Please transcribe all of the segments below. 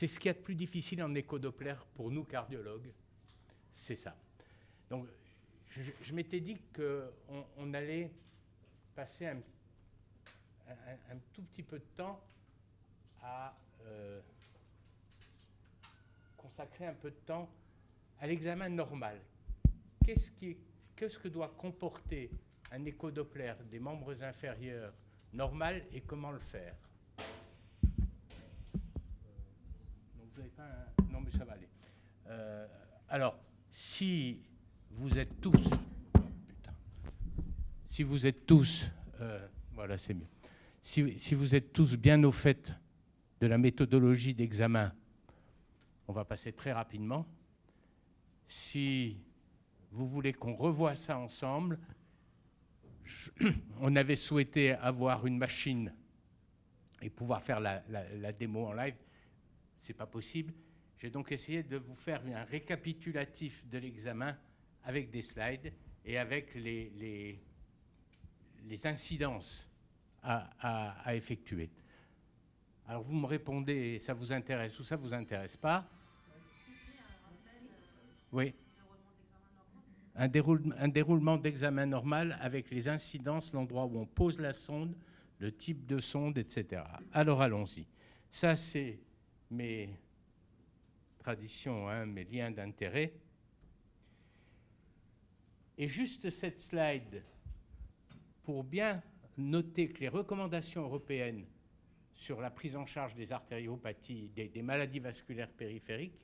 c'est ce qu'il y a de plus difficile en écho-Doppler pour nous cardiologues, c'est ça. Donc, je m'étais dit qu'on allait passer un tout petit peu de temps à consacrer un peu de temps à l'examen normal. Qu'est-ce que doit comporter un écho-Doppler des membres inférieurs normal et comment le faire? Donc vous n'avez pas un... Non, mais ça va aller. Alors, si vous êtes tous... Si vous êtes tous... voilà, c'est mieux. Si vous êtes tous bien au fait de la méthodologie d'examen, on va passer très rapidement. Si vous voulez qu'on revoie ça ensemble, on avait souhaité avoir une machine et pouvoir faire la démo en live. Ce n'est pas possible. J'ai donc essayé de vous faire un récapitulatif de l'examen avec des slides et avec les incidences à effectuer. Alors vous me répondez, ça vous intéresse ou ça ne vous intéresse pas? Oui. Un déroulement d'examen normal avec les incidences, l'endroit où on pose la sonde, le type de sonde, etc. Alors allons-y. Ça, c'est mes traditions, hein, mes liens d'intérêt. Et juste cette slide pour bien noter que les recommandations européennes sur la prise en charge des artériopathies, des maladies vasculaires périphériques,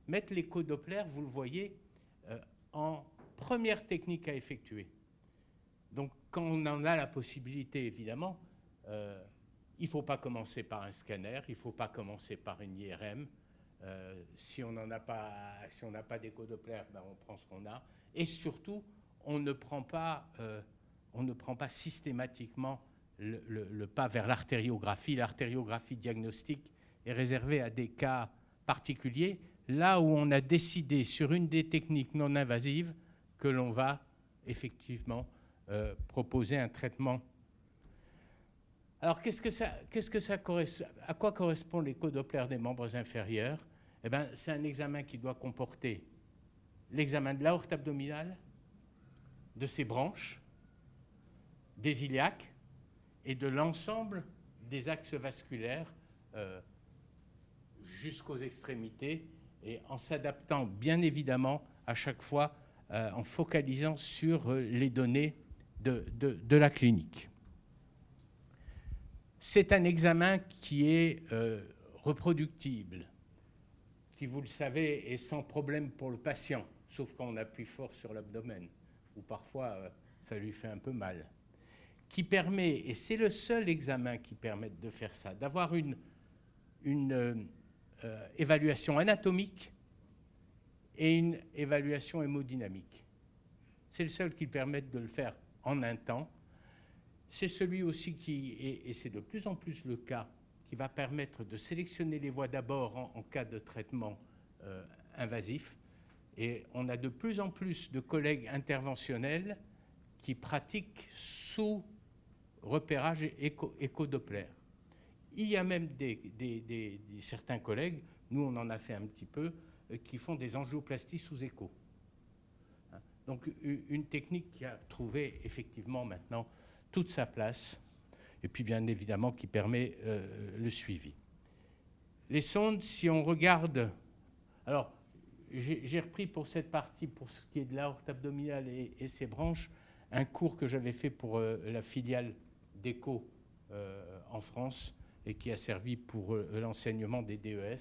mettent l'écho-Doppler, vous le voyez, en première technique à effectuer. Donc, quand on en a la possibilité, évidemment, il ne faut pas commencer par un scanner, il ne faut pas commencer par une IRM. Si on n'a pas d'écho-Doppler, ben on prend ce qu'on a. Et surtout, on ne prend pas systématiquement le pas vers l'artériographie. L'artériographie diagnostique est réservée à des cas particuliers, là où on a décidé sur une des techniques non invasives que l'on va effectivement proposer un traitement. Alors, à quoi correspond l'écho-Doppler des membres inférieurs? Eh bien, c'est un examen qui doit comporter l'examen de l'aorte abdominale, de ses branches, des iliaques et de l'ensemble des axes vasculaires jusqu'aux extrémités, et en s'adaptant bien évidemment à chaque fois en focalisant sur les données de la clinique. C'est un examen qui est reproductible, qui, vous le savez, est sans problème pour le patient, sauf quand on appuie fort sur l'abdomen, ou parfois ça lui fait un peu mal, qui permet, et c'est le seul examen qui permet de faire ça, d'avoir une évaluation anatomique et une évaluation hémodynamique. C'est le seul qui permet de le faire en un temps. C'est celui aussi qui, et c'est de plus en plus le cas, qui va permettre de sélectionner les voies d'abord en cas de traitement invasif. Et on a de plus en plus de collègues interventionnels qui pratiquent sous repérage écho-Doppler. Il y a même certains collègues, nous on en a fait un petit peu, qui font des angioplasties sous écho. Donc une technique qui a trouvé effectivement maintenant toute sa place, et puis bien évidemment qui permet le suivi. Les sondes, si on regarde... Alors, j'ai repris pour cette partie, pour ce qui est de l'aorte abdominale et ses branches, un cours que j'avais fait pour la filiale d'Echo en France et qui a servi pour l'enseignement des DES.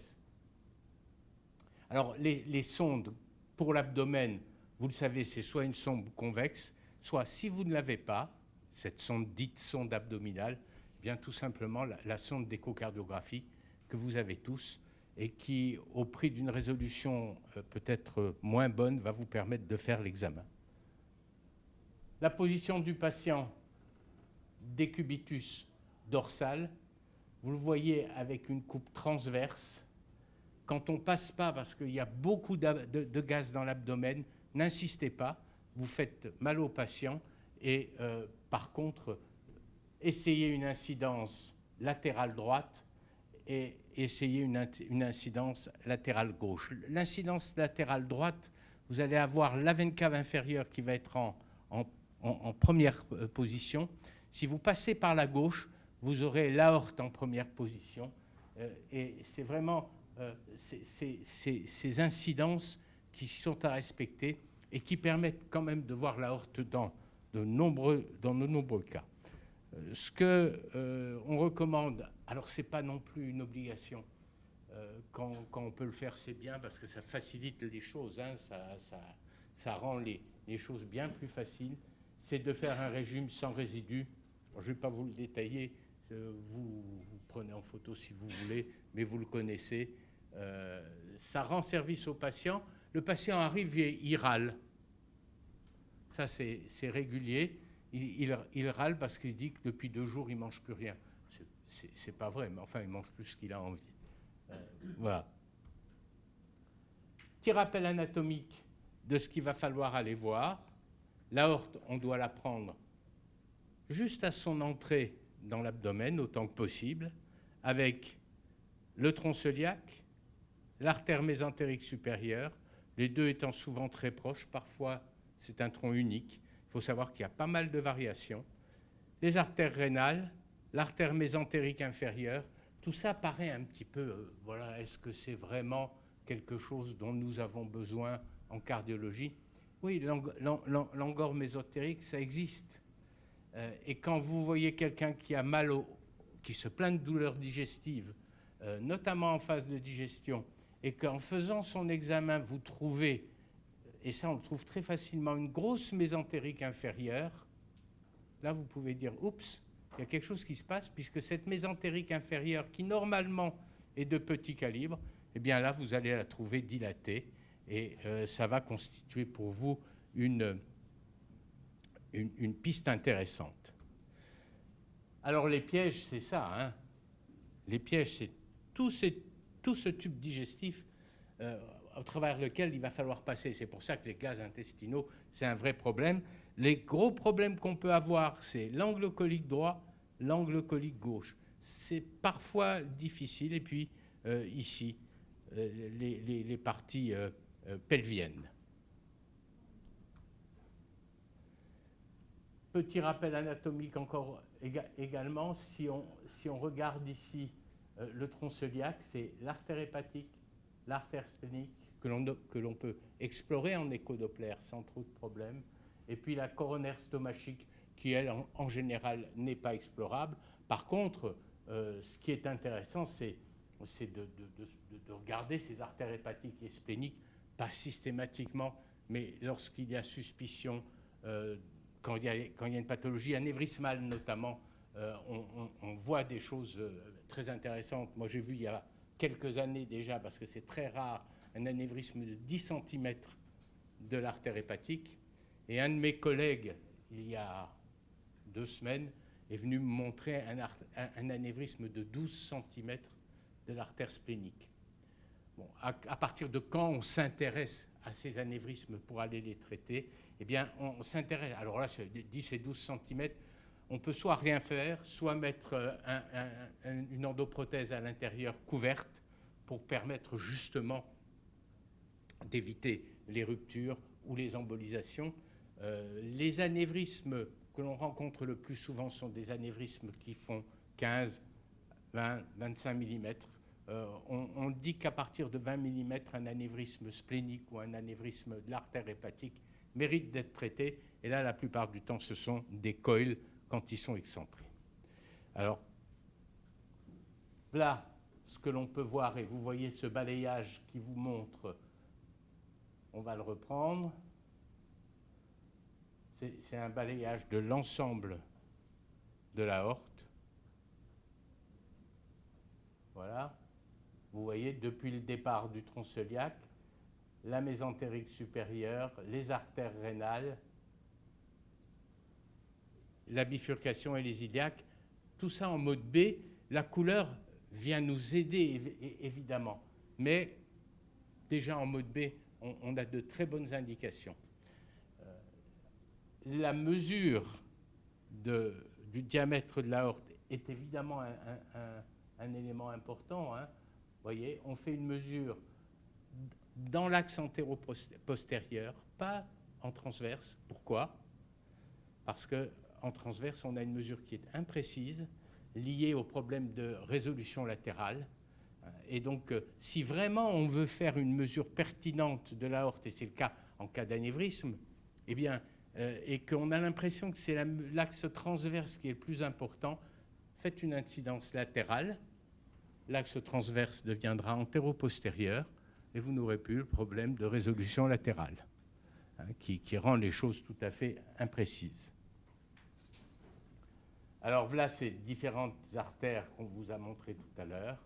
Alors, les sondes pour l'abdomen, vous le savez, c'est soit une sonde convexe, soit, si vous ne l'avez pas, cette sonde dite sonde abdominale, eh bien tout simplement la sonde d'échocardiographie que vous avez tous et qui, au prix d'une résolution peut-être moins bonne, va vous permettre de faire l'examen. La position du patient, décubitus dorsal, vous le voyez avec une coupe transverse. Quand on ne passe pas, parce qu'il y a beaucoup de gaz dans l'abdomen, n'insistez pas, vous faites mal au patient et par contre, essayez une incidence latérale droite et essayer une incidence latérale gauche. L'incidence latérale droite, vous allez avoir la veine cave inférieure qui va être en première position. Si vous passez par la gauche, vous aurez l'aorte en première position. Et c'est vraiment ces incidences qui sont à respecter et qui permettent quand même de voir l'aorte dans de nombreux cas. Ce qu'on recommande, alors ce n'est pas non plus une obligation, quand on peut le faire, c'est bien parce que ça facilite les choses, hein, ça rend les choses bien plus faciles, c'est de faire un régime sans résidus. Alors, je ne vais pas vous le détailler, vous prenez en photo si vous voulez, mais vous le connaissez. Ça rend service au patient. Le patient arrive et il râle. Ça, c'est régulier. Il râle parce qu'il dit que depuis 2 jours, il ne mange plus rien. C'est pas vrai, mais enfin, il mange plus ce qu'il a envie. Voilà. Petit rappel anatomique de ce qu'il va falloir aller voir. L'aorte, on doit la prendre juste à son entrée dans l'abdomen, autant que possible, avec le tronc cœliaque, l'artère mésentérique supérieure, les deux étant souvent très proches. Parfois, c'est un tronc unique. Il faut savoir qu'il y a pas mal de variations. Les artères rénales, l'artère mésentérique inférieure, tout ça paraît un petit peu, voilà, est-ce que c'est vraiment quelque chose dont nous avons besoin en cardiologie? Oui, l'angor mésentérique, ça existe. Et quand vous voyez quelqu'un qui a mal qui se plaint de douleurs digestives, notamment en phase de digestion, et qu'en faisant son examen, vous trouvez, et ça on le trouve très facilement, une grosse mésentérique inférieure, là vous pouvez dire, oups, il y a quelque chose qui se passe, puisque cette mésentérique inférieure, qui normalement est de petit calibre, eh bien là vous allez la trouver dilatée, et ça va constituer pour vous une piste intéressante. Alors les pièges, c'est ça, hein. Les pièges, c'est tout ce tube digestif au travers lequel il va falloir passer. C'est pour ça que les gaz intestinaux, c'est un vrai problème. Les gros problèmes qu'on peut avoir, c'est l'angle colique droit, l'angle colique gauche. C'est parfois difficile. Et puis ici, les parties pelviennes. Petit rappel anatomique encore également, si on regarde ici le tronc cœliaque, c'est l'artère hépatique, l'artère splénique que l'on peut explorer en échodoppler sans trop de problèmes, et puis la coronaire stomachique qui, elle, en général, n'est pas explorable. Par contre, ce qui est intéressant, c'est de regarder ces artères hépatiques et spléniques, pas systématiquement, mais lorsqu'il y a suspicion, quand il y a une pathologie anévrismale notamment, on voit des choses très intéressantes. Moi, j'ai vu il y a quelques années déjà, parce que c'est très rare, un anévrisme de 10 cm de l'artère hépatique. Et un de mes collègues, il y a 2 semaines, est venu me montrer un anévrisme de 12 cm de l'artère splénique. Bon, à partir de quand on s'intéresse à ces anévrismes pour aller les traiter? Eh bien, on s'intéresse. Alors là, 10 et 12 cm, on peut soit rien faire, soit mettre une endoprothèse à l'intérieur couverte pour permettre justement d'éviter les ruptures ou les embolisations. Les anévrismes que l'on rencontre le plus souvent sont des anévrismes qui font 15, 20, 25 mm. On dit qu'à partir de 20 mm, un anévrisme splénique ou un anévrisme de l'artère hépatique mérite d'être traité. Et là, la plupart du temps, ce sont des coils quand ils sont excentrés. Alors, là, ce que l'on peut voir, et vous voyez ce balayage qui vous montre, on va le reprendre, c'est un balayage de l'ensemble de l'aorte. Voilà. Vous voyez, depuis le départ du tronc cœliaque, la mésentérique supérieure, les artères rénales, la bifurcation et les iliaques, tout ça en mode B. La couleur vient nous aider, évidemment, mais déjà en mode B, on a de très bonnes indications. La mesure du diamètre de l'aorte est évidemment un élément important. Hein. Vous voyez, on fait une mesure dans l'axe antéro-postérieur, pas en transverse. Pourquoi? Parce qu'en transverse, on a une mesure qui est imprécise, liée au problème de résolution latérale. Et donc, si vraiment on veut faire une mesure pertinente de l'aorte, et c'est le cas en cas d'anévrisme, eh bien, et qu'on a l'impression que c'est l'axe transverse qui est le plus important, faites une incidence latérale, l'axe transverse deviendra antéro-postérieur, et vous n'aurez plus le problème de résolution latérale, hein, qui rend les choses tout à fait imprécises. Alors voilà ces différentes artères qu'on vous a montrées tout à l'heure,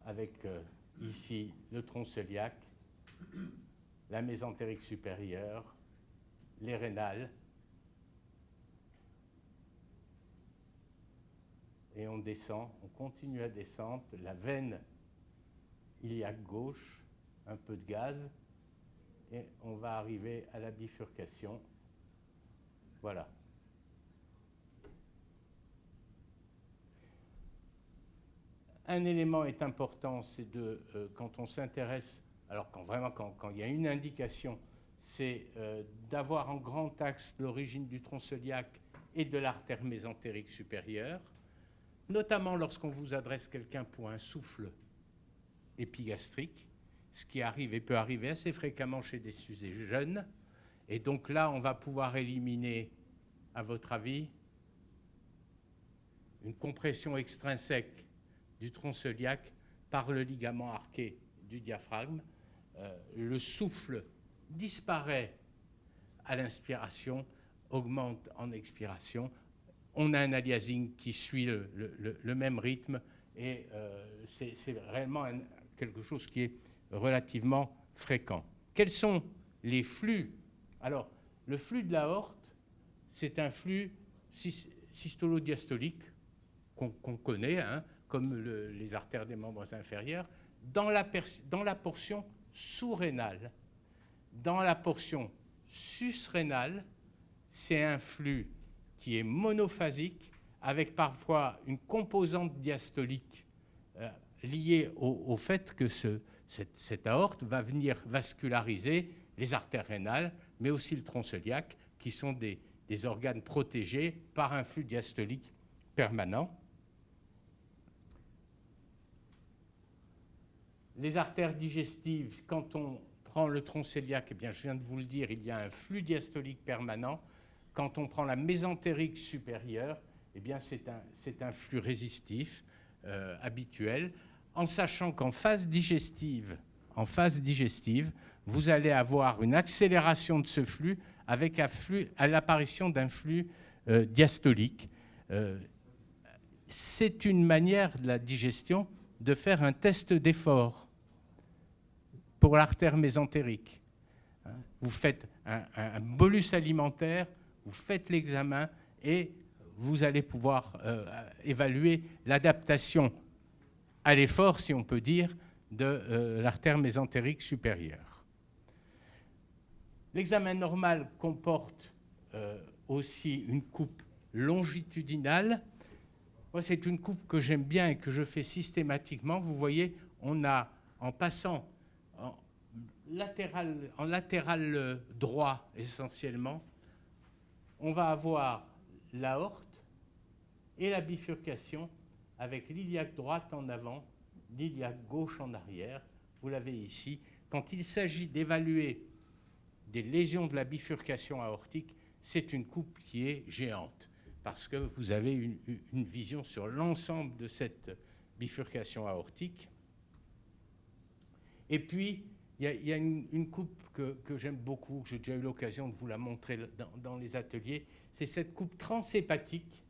avec ici le tronc cœliaque, la mésentérique supérieure, les rénales, et on descend, on continue à descendre, la veine iliaque gauche, un peu de gaz, et on va arriver à la bifurcation. Voilà. Un élément est important, c'est quand on s'intéresse, alors quand il y a une indication, c'est d'avoir en grand axe l'origine du tronc cœliaque et de l'artère mésentérique supérieure, notamment lorsqu'on vous adresse quelqu'un pour un souffle épigastrique, ce qui arrive et peut arriver assez fréquemment chez des sujets jeunes. Et donc là, on va pouvoir éliminer, à votre avis, une compression extrinsèque du tronc cœliaque par le ligament arqué du diaphragme. Le souffle disparaît à l'inspiration, augmente en expiration. On a un aliasing qui suit le même rythme et c'est réellement quelque chose qui est relativement fréquent. Quels sont les flux? Alors, le flux de l'aorte, c'est un flux systolo-diastolique qu'on connaît, hein, comme les artères des membres inférieurs, dans la portion sous-rénale. Dans la portion sus-rénale, c'est un flux qui est monophasique, avec parfois une composante diastolique liée au fait que cette aorte va venir vasculariser les artères rénales, mais aussi le tronc cœliaque, qui sont des organes protégés par un flux diastolique permanent. Les artères digestives, quand on prend le tronc cœliaque, eh bien, je viens de vous le dire, il y a un flux diastolique permanent. Quand on prend la mésentérique supérieure, eh bien, c'est un flux résistif habituel, en sachant qu'en phase digestive, vous allez avoir une accélération de ce flux avec l'apparition d'un flux diastolique. C'est une manière de la digestion de faire un test d'effort pour l'artère mésentérique. Vous faites un bolus alimentaire, vous faites l'examen et vous allez pouvoir évaluer l'adaptation à l'effort, si on peut dire, de l'artère mésentérique supérieure. L'examen normal comporte aussi une coupe longitudinale. Moi, c'est une coupe que j'aime bien et que je fais systématiquement. Vous voyez, on a, en passant en latéral droit essentiellement, on va avoir l'aorte et la bifurcation avec l'iliaque droite en avant, l'iliaque gauche en arrière. Vous l'avez ici. Quand il s'agit d'évaluer des lésions de la bifurcation aortique, c'est une coupe qui est géante, parce que vous avez une vision sur l'ensemble de cette bifurcation aortique. Et puis, il y a une coupe que j'aime beaucoup, que j'ai déjà eu l'occasion de vous la montrer dans les ateliers, c'est cette coupe transhépatique,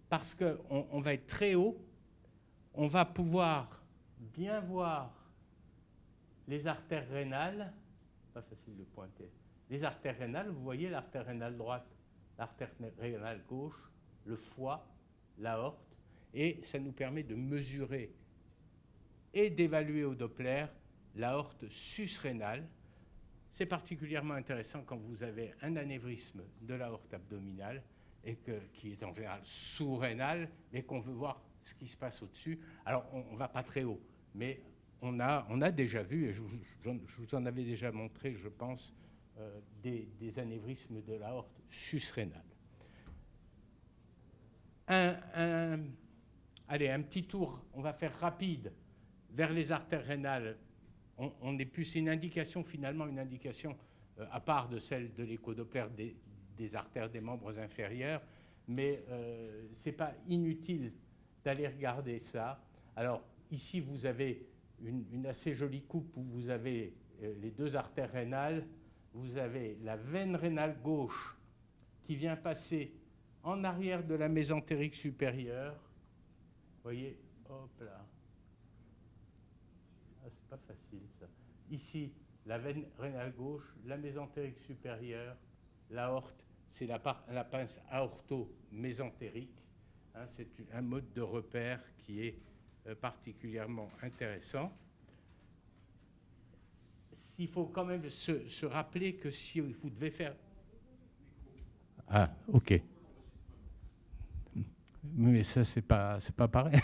parce qu'on va être très haut, on va pouvoir bien voir les artères rénales, pas facile de pointer, les artères rénales, vous voyez l'artère rénale droite, l'artère rénale gauche, le foie, l'aorte, et ça nous permet de mesurer et d'évaluer au Doppler l'aorte susrénale. C'est particulièrement intéressant quand vous avez un anévrisme de l'aorte abdominale et qui est en général sous-rénale et qu'on veut voir ce qui se passe au-dessus. Alors, on ne va pas très haut, mais on a déjà vu, et je vous en avais déjà montré, je pense, des anévrismes de l'aorte susrénale. Allez, un petit tour, on va faire rapide, vers les artères rénales. On est plus une indication, finalement, une indication à part de celle de l'échodoppler des artères des membres inférieurs, mais ce n'est pas inutile d'aller regarder ça. Alors, ici, vous avez une assez jolie coupe où vous avez les deux artères rénales. Vous avez la veine rénale gauche qui vient passer en arrière de la mésentérique supérieure. Vous voyez, hop là. Ah, c'est pas facile ça. Ici, la veine rénale gauche, la mésentérique supérieure, l'aorte, c'est la pince aorto-mésentérique. Hein, c'est un mode de repère qui est particulièrement intéressant. Il faut quand même se rappeler que si vous devez faire... Ah, ok. Mais ça, c'est pas pareil.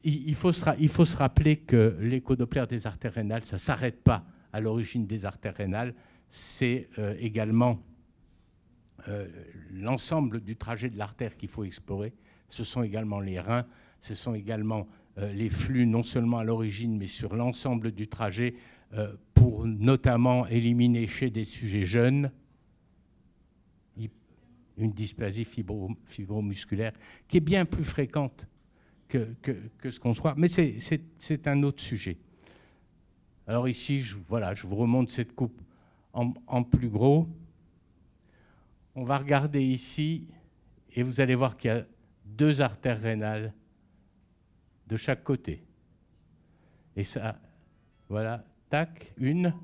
Il faut se rappeler que l'échodoppler des artères rénales, ça ne s'arrête pas à l'origine des artères rénales, c'est également l'ensemble du trajet de l'artère qu'il faut explorer. Ce sont également les reins, ce sont également les flux, non seulement à l'origine, mais sur l'ensemble du trajet, pour notamment éliminer chez des sujets jeunes une dysplasie fibromusculaire qui est bien plus fréquente que ce qu'on croit. Mais c'est un autre sujet. Alors ici, je vous remonte cette coupe en plus gros. On va regarder ici et vous allez voir qu'il y a deux artères rénales de chaque côté. Et ça, voilà, tac, une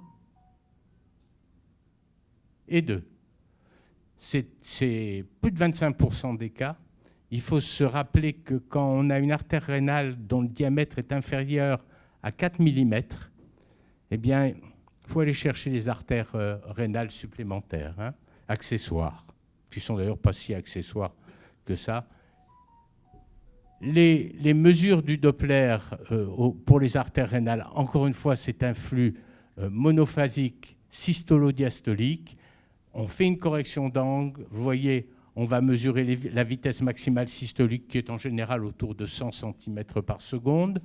et deux. C'est plus de 25% des cas. Il faut se rappeler que quand on a une artère rénale dont le diamètre est inférieur à 4 mm, eh bien, il faut aller chercher les artères rénales supplémentaires, hein, accessoires, qui sont d'ailleurs pas si accessoires que ça. Les mesures du Doppler pour les artères rénales, encore une fois, c'est un flux monophasique systolo-diastolique. On fait une correction d'angle. Vous voyez, on va mesurer la vitesse maximale systolique qui est en général autour de 100 cm par seconde.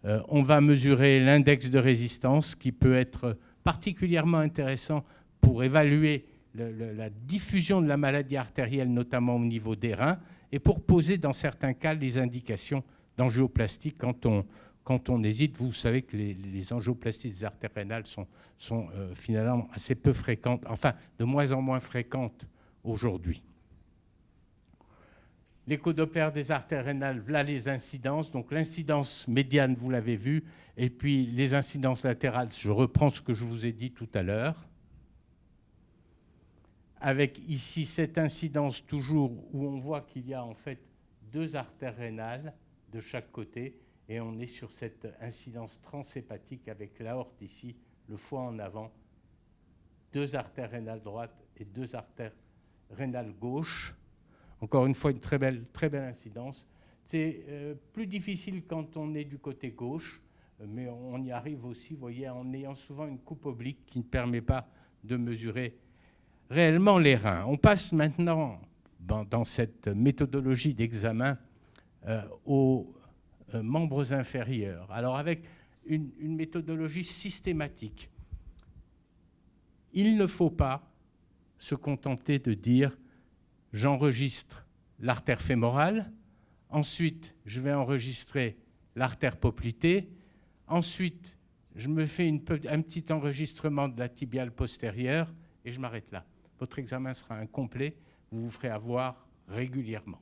On va mesurer l'index de résistance qui peut être particulièrement intéressant pour évaluer la diffusion de la maladie artérielle, notamment au niveau des reins, et pour poser dans certains cas les indications d'angioplastie quand on hésite. Vous savez que les angioplasties des artères rénales sont finalement assez peu fréquentes, enfin de moins en moins fréquentes aujourd'hui. L'échodoppler des artères rénales, voilà les incidences. Donc l'incidence médiane, vous l'avez vu, et puis les incidences latérales, je reprends ce que je vous ai dit tout à l'heure. Avec ici cette incidence toujours où on voit qu'il y a en fait deux artères rénales de chaque côté, et on est sur cette incidence transhépatique avec l'aorte ici, le foie en avant, deux artères rénales droites et deux artères rénales gauches. Encore une fois, une très belle incidence. C'est plus difficile quand on est du côté gauche, mais on y arrive aussi, vous voyez, en ayant souvent une coupe oblique qui ne permet pas de mesurer réellement les reins. On passe maintenant, dans cette méthodologie d'examen, aux membres inférieurs. Alors avec une méthodologie systématique. Il ne faut pas se contenter de dire « j'enregistre l'artère fémorale, ensuite je vais enregistrer l'artère poplitée, ensuite je me fais un petit enregistrement de la tibiale postérieure et je m'arrête là. Votre examen sera incomplet, vous vous ferez avoir régulièrement. »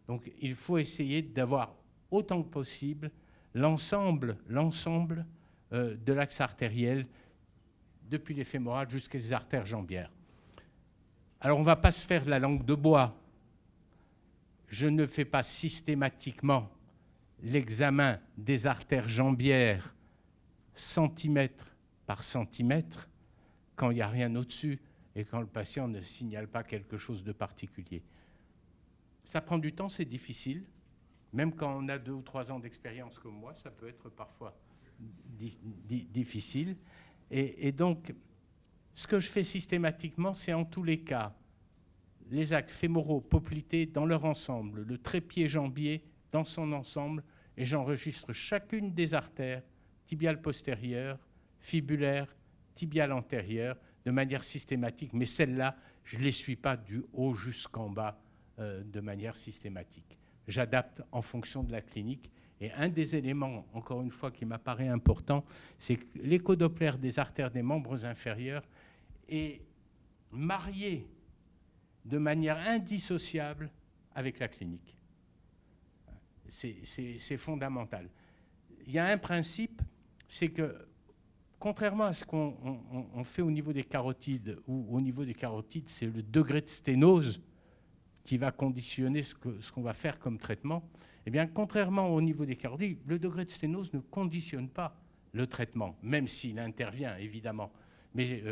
Donc il faut essayer d'avoir autant que possible l'ensemble de l'axe artériel depuis les fémorales jusqu'aux artères jambières. Alors on ne va pas se faire la langue de bois. Je ne fais pas systématiquement l'examen des artères jambières centimètre par centimètre quand il n'y a rien au-dessus et quand le patient ne signale pas quelque chose de particulier. Ça prend du temps, c'est difficile. Même quand on a 2 ou 3 ans d'expérience comme moi, ça peut être parfois difficile. Et donc, ce que je fais systématiquement, c'est en tous les cas les actes fémoraux, poplités dans leur ensemble, le trépied-jambier dans son ensemble, et j'enregistre chacune des artères, tibiale postérieure, fibulaire, tibiale antérieure, de manière systématique. Mais celles-là, je ne les suis pas du haut jusqu'en bas de manière systématique. J'adapte en fonction de la clinique. Et un des éléments, encore une fois, qui m'apparaît important, c'est que l'écho-doppler des artères des membres inférieurs est marié de manière indissociable avec la clinique. C'est fondamental. Il y a un principe, c'est que, contrairement à ce qu'on fait au niveau des carotides, où au niveau des carotides, c'est le degré de sténose qui va conditionner ce qu'on va faire comme traitement, eh bien, contrairement au niveau des carotides, le degré de sténose ne conditionne pas le traitement, même s'il intervient, évidemment. Mais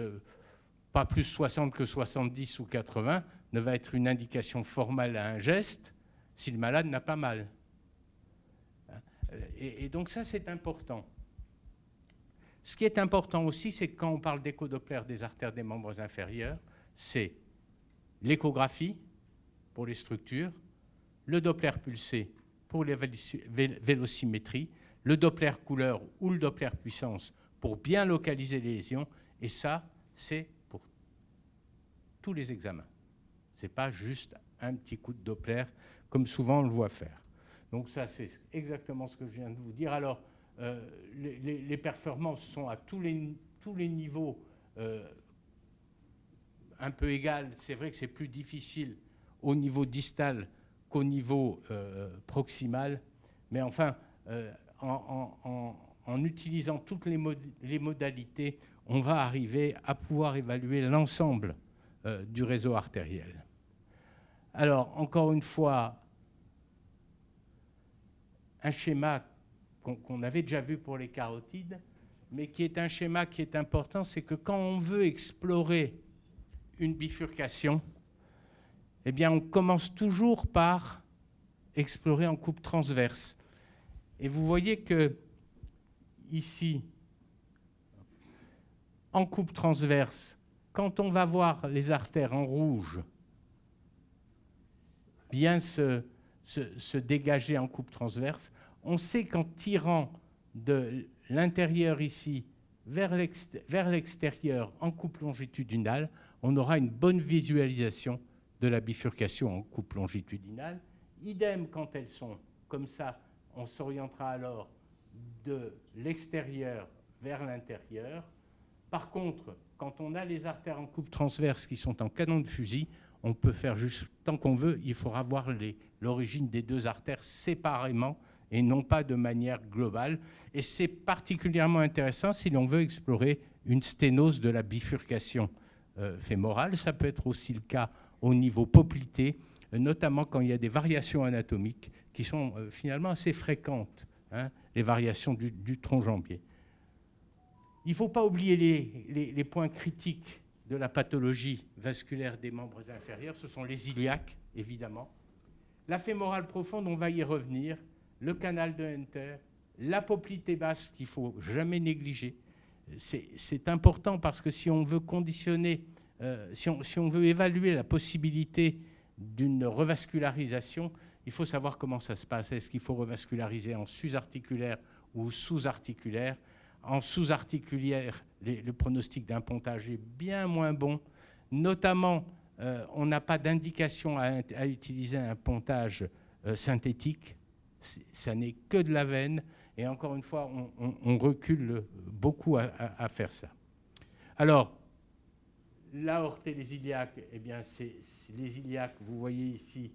pas plus 60 que 70 ou 80 ne va être une indication formelle à un geste si le malade n'a pas mal. Et donc ça, c'est important. Ce qui est important aussi, c'est que quand on parle d'écho-doppler des artères des membres inférieurs, c'est l'échographie pour les structures, le Doppler pulsé pour les vélocimétries, le Doppler couleur ou le Doppler puissance pour bien localiser les lésions. Et ça, c'est pour tous les examens. Ce n'est pas juste un petit coup de Doppler, comme souvent on le voit faire. Donc ça, c'est exactement ce que je viens de vous dire. Alors, les performances sont à tous les niveaux un peu égales. C'est vrai que c'est plus difficile au niveau distal qu'au niveau proximal. Mais enfin, en utilisant toutes les modalités, on va arriver à pouvoir évaluer l'ensemble du réseau artériel. Alors, encore une fois, un schéma qu'on avait déjà vu pour les carotides, mais qui est un schéma qui est important, c'est que quand on veut explorer une bifurcation, eh bien, on commence toujours par explorer en coupe transverse. Et vous voyez que ici, en coupe transverse, quand on va voir les artères en rouge bien se dégager en coupe transverse, on sait qu'en tirant de l'intérieur ici vers l'extérieur en coupe longitudinale, on aura une bonne visualisation de la bifurcation en coupe longitudinale. Idem quand elles sont comme ça, on s'orientera alors de l'extérieur vers l'intérieur. Par contre, quand on a les artères en coupe transverse qui sont en canon de fusil, on peut faire juste tant qu'on veut, il faudra voir l'origine des deux artères séparément et non pas de manière globale. Et c'est particulièrement intéressant si l'on veut explorer une sténose de la bifurcation fémorale. Ça peut être aussi le cas au niveau poplité, notamment quand il y a des variations anatomiques qui sont finalement assez fréquentes, hein, les variations du tronc jambier. Il ne faut pas oublier les points critiques de la pathologie vasculaire des membres inférieurs. Ce sont les iliaques, évidemment. La fémorale profonde, on va y revenir. Le canal de Hunter, la poplité basse qu'il ne faut jamais négliger. C'est important parce que si on veut conditionner, si on veut évaluer la possibilité d'une revascularisation, il faut savoir comment ça se passe. Est-ce qu'il faut revasculariser en sus-articulaire ou sous-articulaire? En sous-articulaire, le pronostic d'un pontage est bien moins bon. Notamment, on n'a pas d'indication à utiliser un pontage synthétique. Ça n'est que de la veine. Et encore une fois, on recule beaucoup à faire ça. Alors, l'aorte et les iliaques, eh bien, c'est les iliaques, vous voyez ici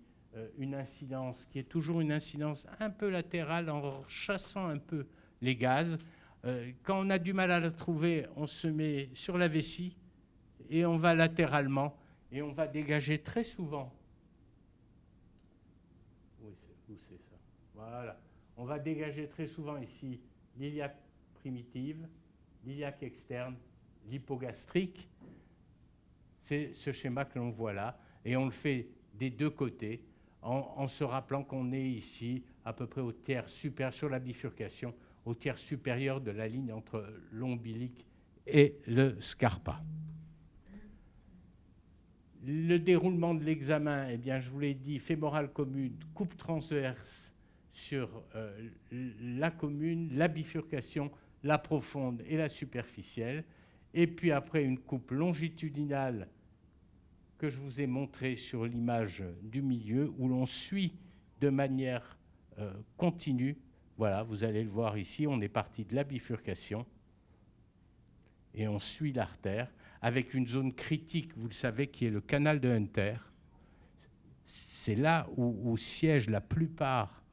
une incidence qui est toujours une incidence un peu latérale en chassant un peu les gaz. Quand on a du mal à la trouver, on se met sur la vessie et on va latéralement et on va dégager très souvent. Où c'est ça? Voilà. On va dégager très souvent ici l'iliaque primitive, l'iliaque externe, l'hypogastrique. C'est ce schéma que l'on voit là et on le fait des deux côtés en se rappelant qu'on est ici à peu près au tiers supérieur, sur la bifurcation, au tiers supérieur de la ligne entre l'ombilic et le scarpa. Le déroulement de l'examen, eh bien, je vous l'ai dit, fémorale commune, coupe transverse sur la commune, la bifurcation, la profonde et la superficielle, et puis après une coupe longitudinale que je vous ai montrée sur l'image du milieu, où l'on suit de manière continue. Voilà, vous allez le voir ici, on est parti de la bifurcation et on suit l'artère avec une zone critique, vous le savez, qui est le canal de Hunter. C'est là où siègent la plupart,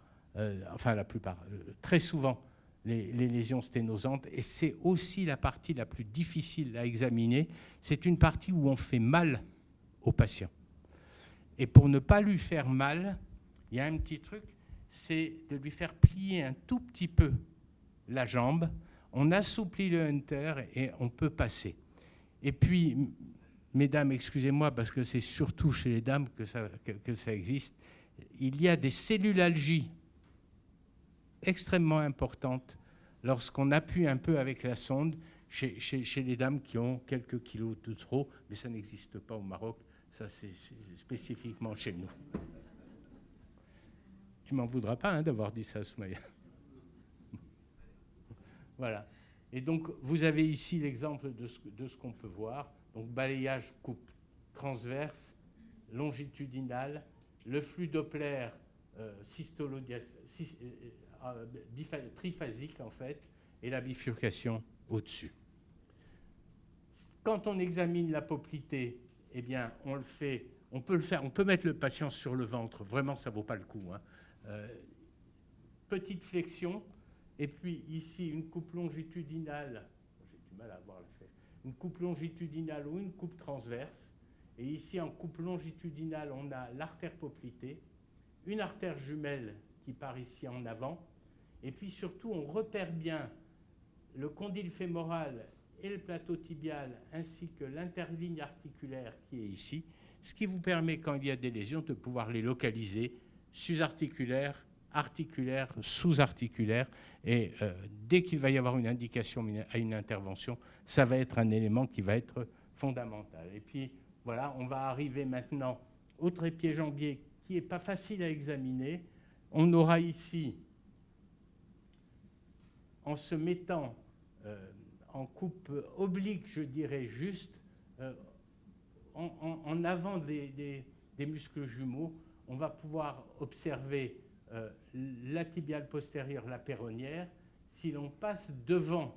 très souvent, les lésions sténosantes, et c'est aussi la partie la plus difficile à examiner. C'est une partie où on fait mal au patient. Et pour ne pas lui faire mal, il y a un petit truc, c'est de lui faire plier un tout petit peu la jambe. On assouplit le Hunter et on peut passer. Et puis, mesdames, excusez-moi, parce que c'est surtout chez les dames que ça existe, il y a des cellulalgies extrêmement importantes lorsqu'on appuie un peu avec la sonde chez les dames qui ont quelques kilos de trop, mais ça n'existe pas au Maroc, ça c'est spécifiquement chez nous. Tu m'en voudras pas hein, d'avoir dit ça, Soumaïa. Voilà. Et donc, vous avez ici l'exemple de ce qu'on peut voir. Donc, balayage coupe transverse, longitudinal, le flux Doppler triphasique, en fait, et la bifurcation au-dessus. Quand on examine la poplité, eh bien, on peut le faire, on peut mettre le patient sur le ventre. Vraiment, ça ne vaut pas le coup. Hein. Petite flexion. Et puis ici, une coupe longitudinale, j'ai du mal à voir le fait, une coupe longitudinale ou une coupe transverse. Et ici, en coupe longitudinale, on a l'artère poplitée, une artère jumelle qui part ici en avant. Et puis surtout, on repère bien le condyle fémoral et le plateau tibial, ainsi que l'interligne articulaire qui est ici, ce qui vous permet, quand il y a des lésions, de pouvoir les localiser sus-articulaires, articulaire, sous-articulaire, et dès qu'il va y avoir une indication à une intervention, ça va être un élément qui va être fondamental. Et puis, voilà, on va arriver maintenant au trépied jambier qui n'est pas facile à examiner. On aura ici, en se mettant en coupe oblique, je dirais juste, en avant des muscles jumeaux, on va pouvoir observer la tibiale postérieure, la péronnière. Si l'on passe devant,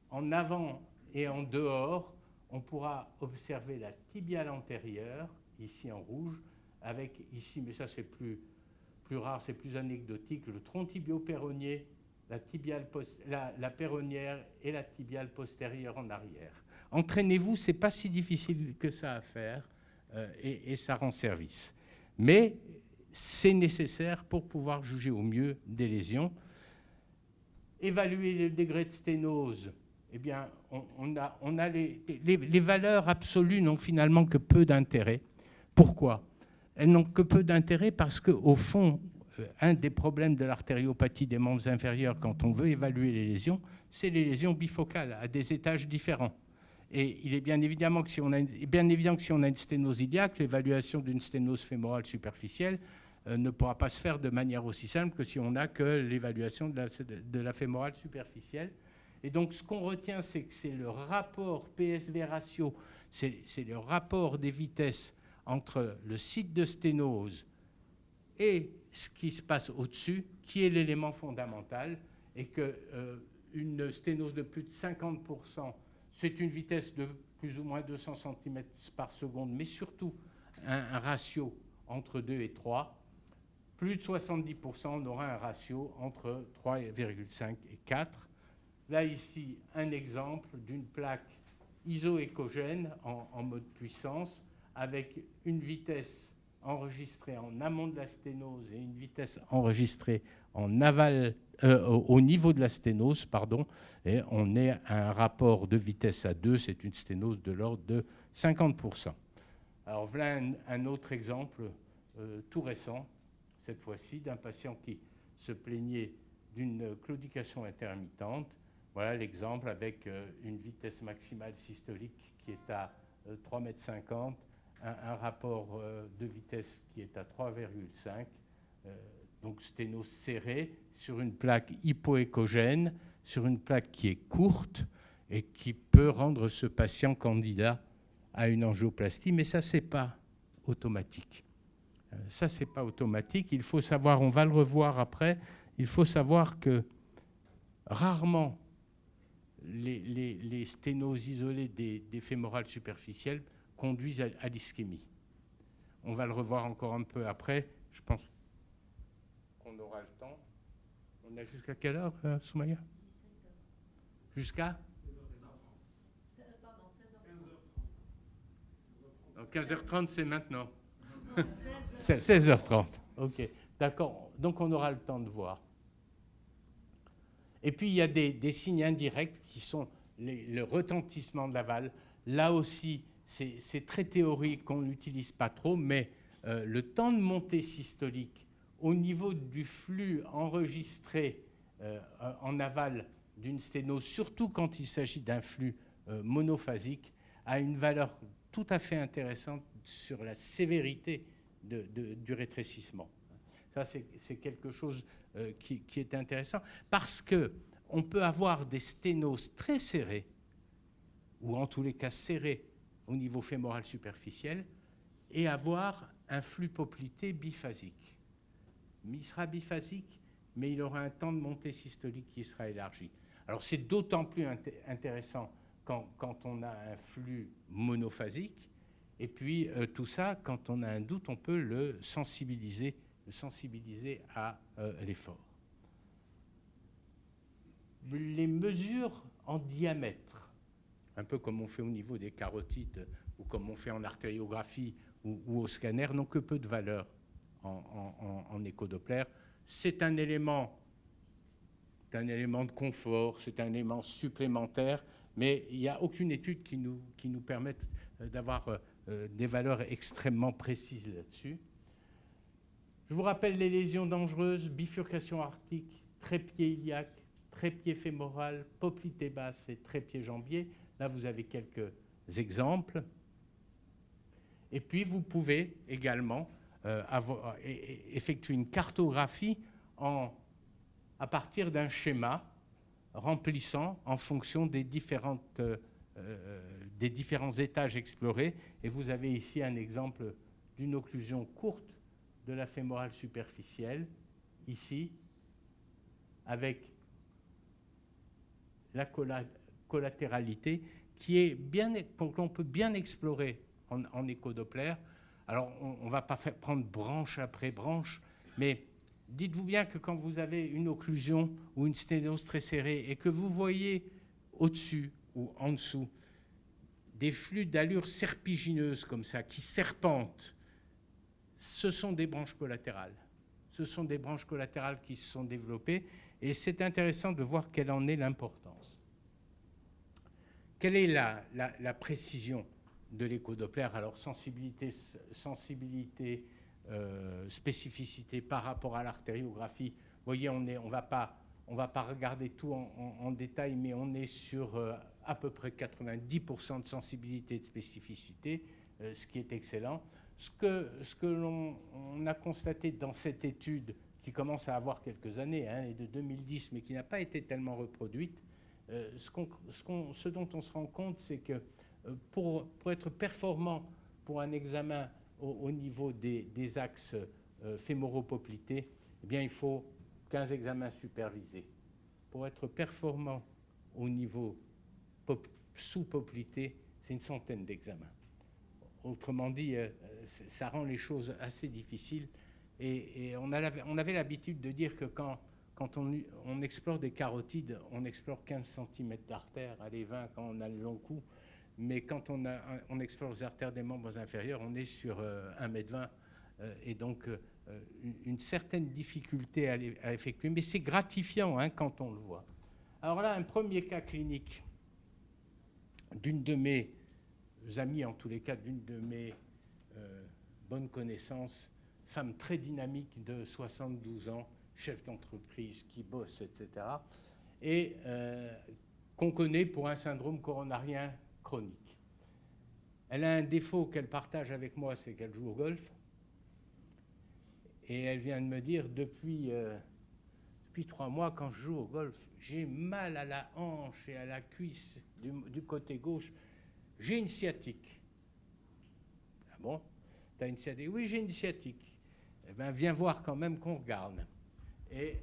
en avant et en dehors, on pourra observer la tibiale antérieure, ici en rouge, avec ici, mais ça c'est plus rare, c'est plus anecdotique, le tronc tibio-péronnier, la péronnière et la tibiale postérieure en arrière. Entraînez-vous, ce n'est pas si difficile que ça à faire et ça rend service. Mais c'est nécessaire pour pouvoir juger au mieux des lésions. Évaluer le degré de sténose, eh bien, on a les valeurs absolues n'ont finalement que peu d'intérêt. Pourquoi? Elles n'ont que peu d'intérêt parce qu'au fond, un des problèmes de l'artériopathie des membres inférieurs, quand on veut évaluer les lésions, c'est les lésions bifocales à des étages différents. Et il est bien évident que si on a une sténose iliaque, l'évaluation d'une sténose fémorale superficielle ne pourra pas se faire de manière aussi simple que si on n'a que l'évaluation de la fémorale superficielle. Et donc, ce qu'on retient, c'est que c'est le rapport PSV ratio, c'est le rapport des vitesses entre le site de sténose et ce qui se passe au-dessus, qui est l'élément fondamental, et qu'une sténose de plus de 50%, c'est une vitesse de plus ou moins 200 cm par seconde, mais surtout un ratio entre 2 et 3. Plus de 70%, on aura un ratio entre 3,5 et 4. Là, ici, un exemple d'une plaque isoécogène en mode puissance, avec une vitesse enregistrée en amont de la sténose et une vitesse enregistrée en aval, au niveau de la sténose, pardon, et on est à un rapport de vitesse à 2, c'est une sténose de l'ordre de 50%. Alors voilà un autre exemple tout récent, cette fois-ci, d'un patient qui se plaignait d'une claudication intermittente. Voilà l'exemple avec une vitesse maximale systolique qui est à 3,50 m, un rapport de vitesse qui est à 3,5. Donc sténose serrée sur une plaque hypoéchogène, sur une plaque qui est courte et qui peut rendre ce patient candidat à une angioplastie, mais ça, c'est pas automatique. Ça, c'est pas automatique. Il faut savoir, on va le revoir après, il faut savoir que rarement les sténoses isolées des fémorales superficielles conduisent à l'ischémie. On va le revoir encore un peu après. Je pense qu'on aura le temps. On a jusqu'à quelle heure, Soumaya? Jusqu'à 15h30, c'est maintenant. 16h30. OK, d'accord. Donc, on aura le temps de voir. Et puis, il y a des signes indirects qui sont le retentissement de l'aval. Là aussi, c'est très théorique, on ne l'utilise pas trop, mais le temps de montée systolique au niveau du flux enregistré en aval d'une sténose, surtout quand il s'agit d'un flux monophasique, a une valeur tout à fait intéressante sur la sévérité du rétrécissement. Ça, c'est quelque chose qui est intéressant, parce qu'on peut avoir des sténoses très serrées, ou en tous les cas serrées au niveau fémoral superficiel, et avoir un flux poplité biphasique. Il sera biphasique, mais il aura un temps de montée systolique qui sera élargi. Alors c'est d'autant plus intéressant quand on a un flux monophasique, et puis tout ça, quand on a un doute, on peut le sensibiliser à l'effort. Les mesures en diamètre, un peu comme on fait au niveau des carotides ou comme on fait en artériographie ou au scanner, n'ont que peu de valeur en échodoppler. C'est un élément de confort, c'est un élément supplémentaire, mais il n'y a aucune étude qui nous permette d'avoir des valeurs extrêmement précises là-dessus. Je vous rappelle les lésions dangereuses: bifurcation aortique, trépied iliaque, trépied fémoral, poplité basse et trépied jambier. Là, vous avez quelques exemples. Et puis, vous pouvez également effectuer une cartographie à partir d'un schéma remplissant en fonction des différents étages explorés. Et vous avez ici un exemple d'une occlusion courte de la fémorale superficielle, ici, avec la collatéralité qu'on peut bien explorer en échodoppler. Alors, on ne va pas prendre branche après branche, mais dites-vous bien que quand vous avez une occlusion ou une sténose très serrée et que vous voyez au-dessus ou en dessous des flux d'allure serpigineuse comme ça, qui serpentent, ce sont des branches collatérales. Ce sont des branches collatérales qui se sont développées, et c'est intéressant de voir quelle en est l'importance. Quelle est la précision de l'échodoppler? Alors, sensibilité, spécificité par rapport à l'artériographie. Vous voyez, on ne va pas regarder tout en détail, mais on est sur à peu près 90% de sensibilité et de spécificité, ce qui est excellent. Ce que l'on a constaté dans cette étude, qui commence à avoir quelques années, et de 2010, mais qui n'a pas été tellement reproduite, ce dont on se rend compte, c'est que pour être performant pour un examen au niveau des axes fémoro-poplités, eh bien, il faut 15 examens supervisés. Pour être performant au niveau sous-poplité, c'est une centaine d'examens. Autrement dit, ça rend les choses assez difficiles. Et on avait l'habitude de dire que quand on explore des carotides, on explore 15 cm d'artères, allez 20 quand on a le long cou, mais quand on explore les artères des membres inférieurs, on est sur 1,20 m, et donc une certaine difficulté à effectuer, mais c'est gratifiant quand on le voit. Alors là, un premier cas clinique d'une de mes amies, en tous les cas d'une de mes bonnes connaissances, femme très dynamique de 72 ans, chef d'entreprise qui bosse, etc. Et qu'on connaît pour un syndrome coronarien chronique. Elle a un défaut qu'elle partage avec moi, c'est qu'elle joue au golf. Et elle vient de me dire, depuis 3 mois, quand je joue au golf, j'ai mal à la hanche et à la cuisse du côté gauche. J'ai une sciatique. Ah bon? T'as une sciatique? Oui, j'ai une sciatique. Eh bien, viens voir quand même qu'on regarde. Et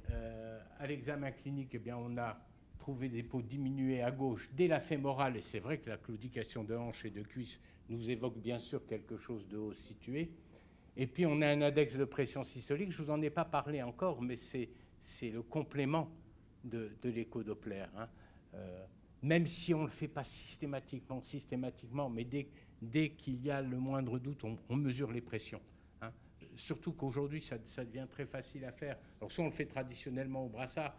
à l'examen clinique, eh bien, on a trouvé des peaux diminuées à gauche dès la fémorale. Et c'est vrai que la claudication de hanche et de cuisse nous évoque bien sûr quelque chose de haut situé. Et puis, on a un index de pression systolique. Je ne vous en ai pas parlé encore, mais c'est le complément de l'écho-Doppler. Hein. Même si on ne le fait pas systématiquement, mais dès qu'il y a le moindre doute, on mesure les pressions. Hein. Surtout qu'aujourd'hui, ça devient très facile à faire. Alors, soit on le fait traditionnellement au brassard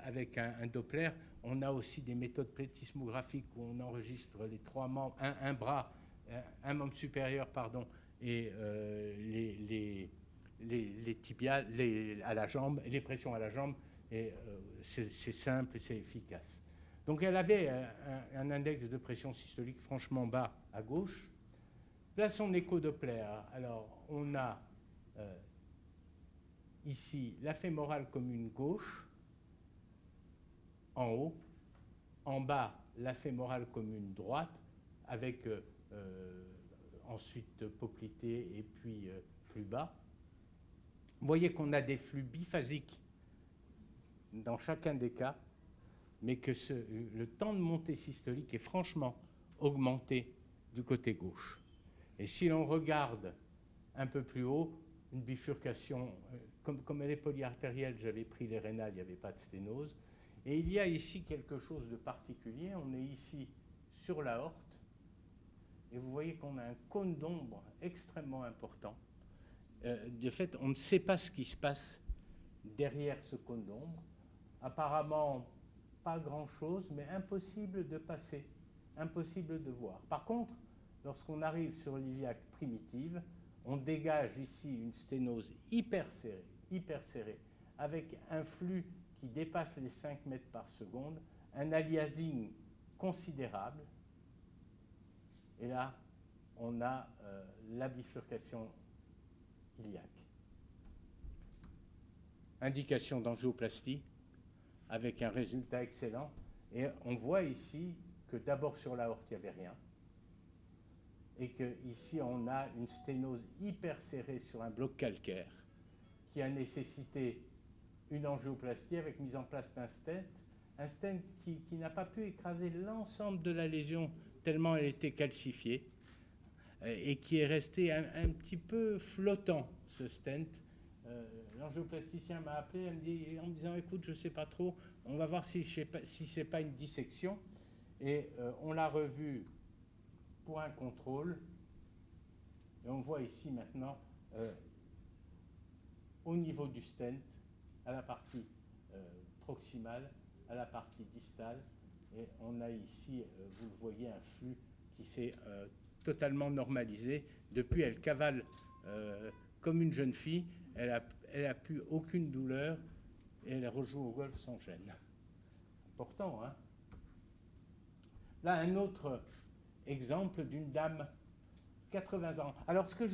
avec un Doppler, on a aussi des méthodes plétismographiques où on enregistre les 3 membres, un bras, un membre supérieur, pardon, et les tibiales à la jambe, les pressions à la jambe, et c'est simple et c'est efficace. Donc elle avait un index de pression systolique franchement bas à gauche. Là, son écho-Doppler. Alors, on a ici la fémorale commune gauche, en haut, en bas, la fémorale commune droite, avec ensuite poplité et puis plus bas. Vous voyez qu'on a des flux biphasiques dans chacun des cas, mais que le temps de montée systolique est franchement augmenté du côté gauche. Et si l'on regarde un peu plus haut, une bifurcation, comme elle est polyartérielle, j'avais pris les rénales, il n'y avait pas de sténose. Et il y a ici quelque chose de particulier, on est ici sur l'aorte, et vous voyez qu'on a un cône d'ombre extrêmement important. De fait, on ne sait pas ce qui se passe derrière ce cône d'ombre. Apparemment, pas grand-chose, mais impossible de passer, impossible de voir. Par contre, lorsqu'on arrive sur l'iliaque primitive, on dégage ici une sténose hyper serrée, avec un flux qui dépasse les 5 mètres par seconde, un aliasing considérable. Et là, on a la bifurcation iliaque. Indication d'angioplastie avec un résultat excellent. Et on voit ici que d'abord sur l'aorte, il n'y avait rien. Et qu'ici, on a une sténose hyper serrée sur un bloc calcaire qui a nécessité une angioplastie avec mise en place un stent qui n'a pas pu écraser l'ensemble de la lésion tellement elle était calcifiée et qui est resté un petit peu flottant, ce stent. L'angioplasticien m'a appelé en me disant « Écoute, je ne sais pas trop, on va voir si ce n'est pas une dissection. » Et on l'a revu pour un contrôle. Et on voit ici maintenant, au niveau du stent, à la partie proximale, à la partie distale, et on a ici, vous le voyez, un flux qui s'est totalement normalisé. Depuis, elle cavale comme une jeune fille, elle a plus aucune douleur, et elle rejoue au golf sans gêne. Important, hein? Là, un autre exemple d'une dame 80 ans. Alors, ce que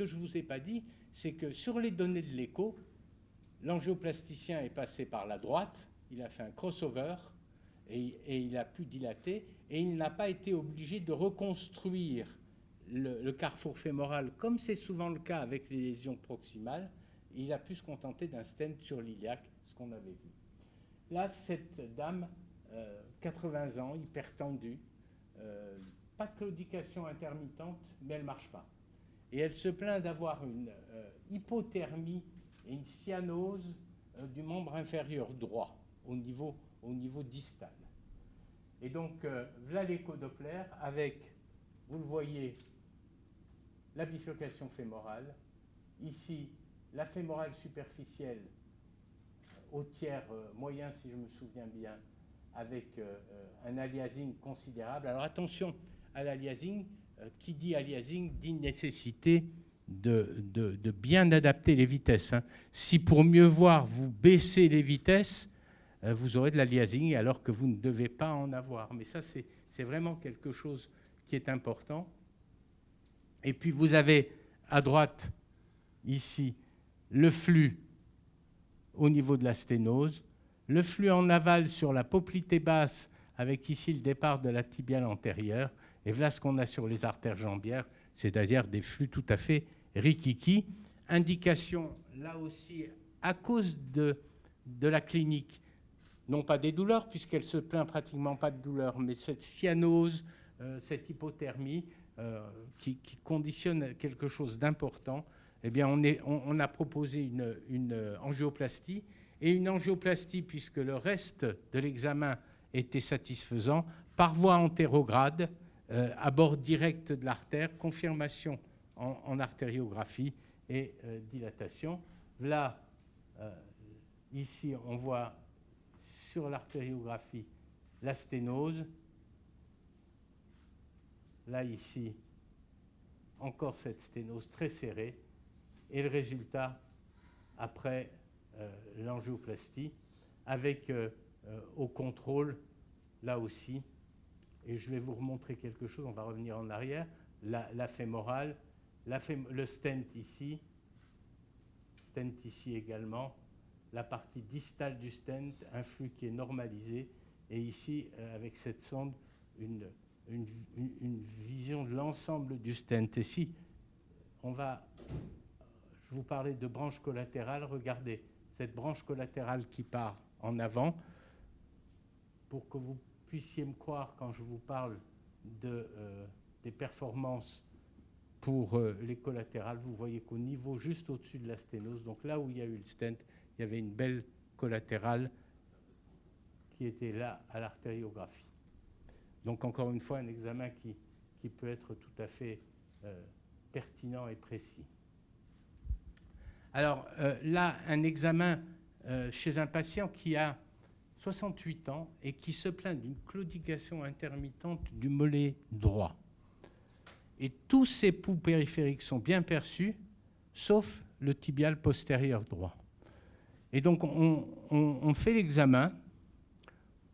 je vous ai pas dit, c'est que sur les données de l'écho, l'angioplasticien est passé par la droite, il a fait un crossover et il a pu dilater, et il n'a pas été obligé de reconstruire le carrefour fémoral, comme c'est souvent le cas avec les lésions proximales. Il a pu se contenter d'un stent sur l'iliaque, ce qu'on avait vu. Là, cette dame, 80 ans, hypertendue, pas de claudication intermittente, mais elle ne marche pas. Et elle se plaint d'avoir une hypothermie et une cyanose du membre inférieur droit, au niveau distal. Et donc, voilà l'écho-Doppler avec, vous le voyez, la bifurcation fémorale. Ici, la fémorale superficielle au tiers moyen, si je me souviens bien, avec un aliasing considérable. Alors attention à l'aliasing, qui dit aliasing dit nécessité de bien adapter les vitesses. Hein. Si pour mieux voir, vous baissez les vitesses, vous aurez de l'aliasing alors que vous ne devez pas en avoir. Mais ça, c'est vraiment quelque chose qui est important. Et puis vous avez à droite, ici, le flux au niveau de la sténose, le flux en aval sur la poplité basse, avec ici le départ de la tibiale antérieure, et voilà ce qu'on a sur les artères jambières, c'est-à-dire des flux tout à fait rikiki. Indication, là aussi, à cause de la clinique, non pas des douleurs, puisqu'elle se plaint pratiquement pas de douleurs, mais cette cyanose, cette hypothermie, qui conditionne quelque chose d'important, eh bien on a proposé une angioplastie, et une angioplastie, puisque le reste de l'examen était satisfaisant, par voie antérograde, à bord direct de l'artère, confirmation en artériographie et dilatation. Là, ici, on voit sur l'artériographie la sténose. Là, ici, encore cette sténose très serrée. Et le résultat, après l'angioplastie, avec au contrôle, là aussi, et je vais vous remontrer quelque chose, on va revenir en arrière, la fémorale, le stent ici également, la partie distale du stent, un flux qui est normalisé, et ici, avec cette sonde, une vision de l'ensemble du stent. Et si je vous parlais de branche collatérale, regardez, cette branche collatérale qui part en avant, pour que vous puissiez me croire quand je vous parle des performances pour les collatérales, vous voyez qu'au niveau juste au-dessus de la sténose, donc là où il y a eu le stent, il y avait une belle collatérale qui était là à l'artériographie. Donc encore une fois, un examen qui peut être tout à fait pertinent et précis. Alors là, un examen chez un patient qui a 68 ans et qui se plaint d'une claudication intermittente du mollet droit. Et tous ses pouls périphériques sont bien perçus, sauf le tibial postérieur droit. Et donc, on fait l'examen,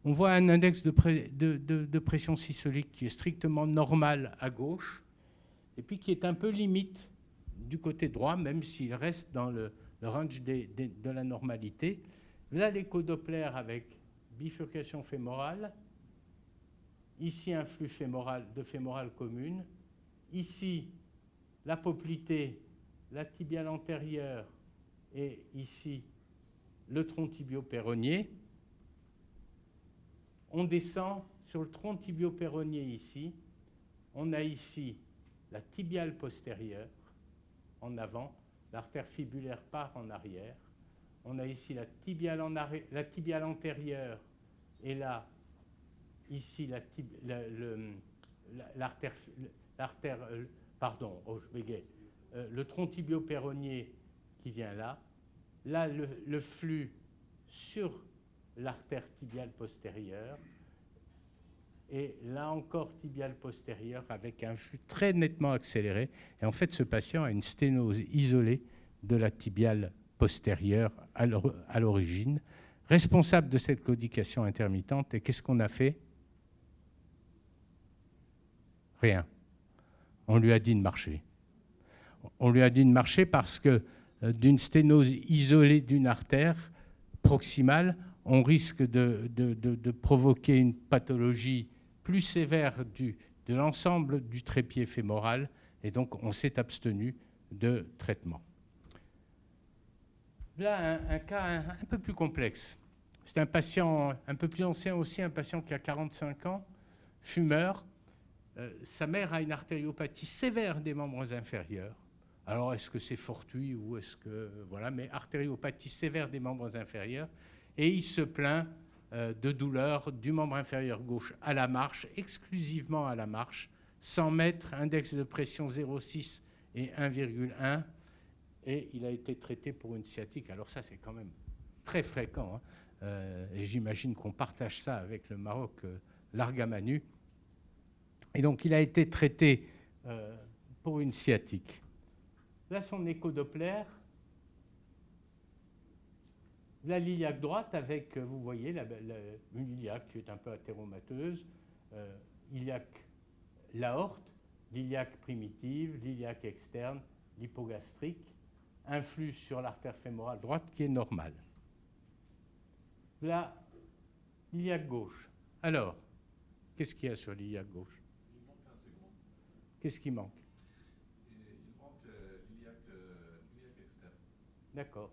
on voit un index de pression systolique qui est strictement normal à gauche, et puis qui est un peu limite du côté droit, même s'il reste dans le range de la normalité. Là, l'écho-Doppler avec bifurcation fémorale, ici un flux de fémorale commune, ici la poplité, la tibiale antérieure et ici le tronc tibio-péronnier. On descend sur le tronc tibio-péronnier ici, on a ici la tibiale postérieure en avant, l'artère fibulaire part en arrière. On a ici la tibiale antérieure et là, ici, le tronc tibio-péronnier qui vient là. Là, le flux sur l'artère tibiale postérieure. Et là encore, tibiale postérieure avec un flux très nettement accéléré. Et en fait, ce patient a une sténose isolée de la tibiale postérieure à l'origine, responsable de cette claudication intermittente. Et qu'est-ce qu'on a fait? Rien. On lui a dit de marcher. On lui a dit de marcher parce que d'une sténose isolée d'une artère proximale, on risque de provoquer une pathologie plus sévère de l'ensemble du trépied fémoral, et donc on s'est abstenu de traitement. Là, un cas un peu plus complexe. C'est un patient un peu plus ancien aussi, un patient qui a 45 ans, fumeur. Sa mère a une artériopathie sévère des membres inférieurs. Alors, est-ce que c'est fortuit ou est-ce que... Voilà, mais artériopathie sévère des membres inférieurs. Et il se plaint de douleur du membre inférieur gauche à la marche, exclusivement à la marche, 100 mètres, index de pression 0,6 et 1,1. Et il a été traité pour une sciatique. Alors ça, c'est quand même très fréquent. Hein. Et j'imagine qu'on partage ça avec le Maroc largue à Manu. Et donc, il a été traité pour une sciatique. Là, son écho-Doppler. La l'iliaque droite avec, vous voyez, une iliaque qui est un peu athéromateuse, iliaque l'aorte, l'iliaque primitive, l'iliaque externe, l'hypogastrique, influx sur l'artère fémorale droite qui est normale. Là, l'iliaque gauche. Alors, qu'est-ce qu'il y a sur l'iliaque gauche? Il manque un segment. Qu'est-ce qui manque? Il manque l'iliaque externe. D'accord.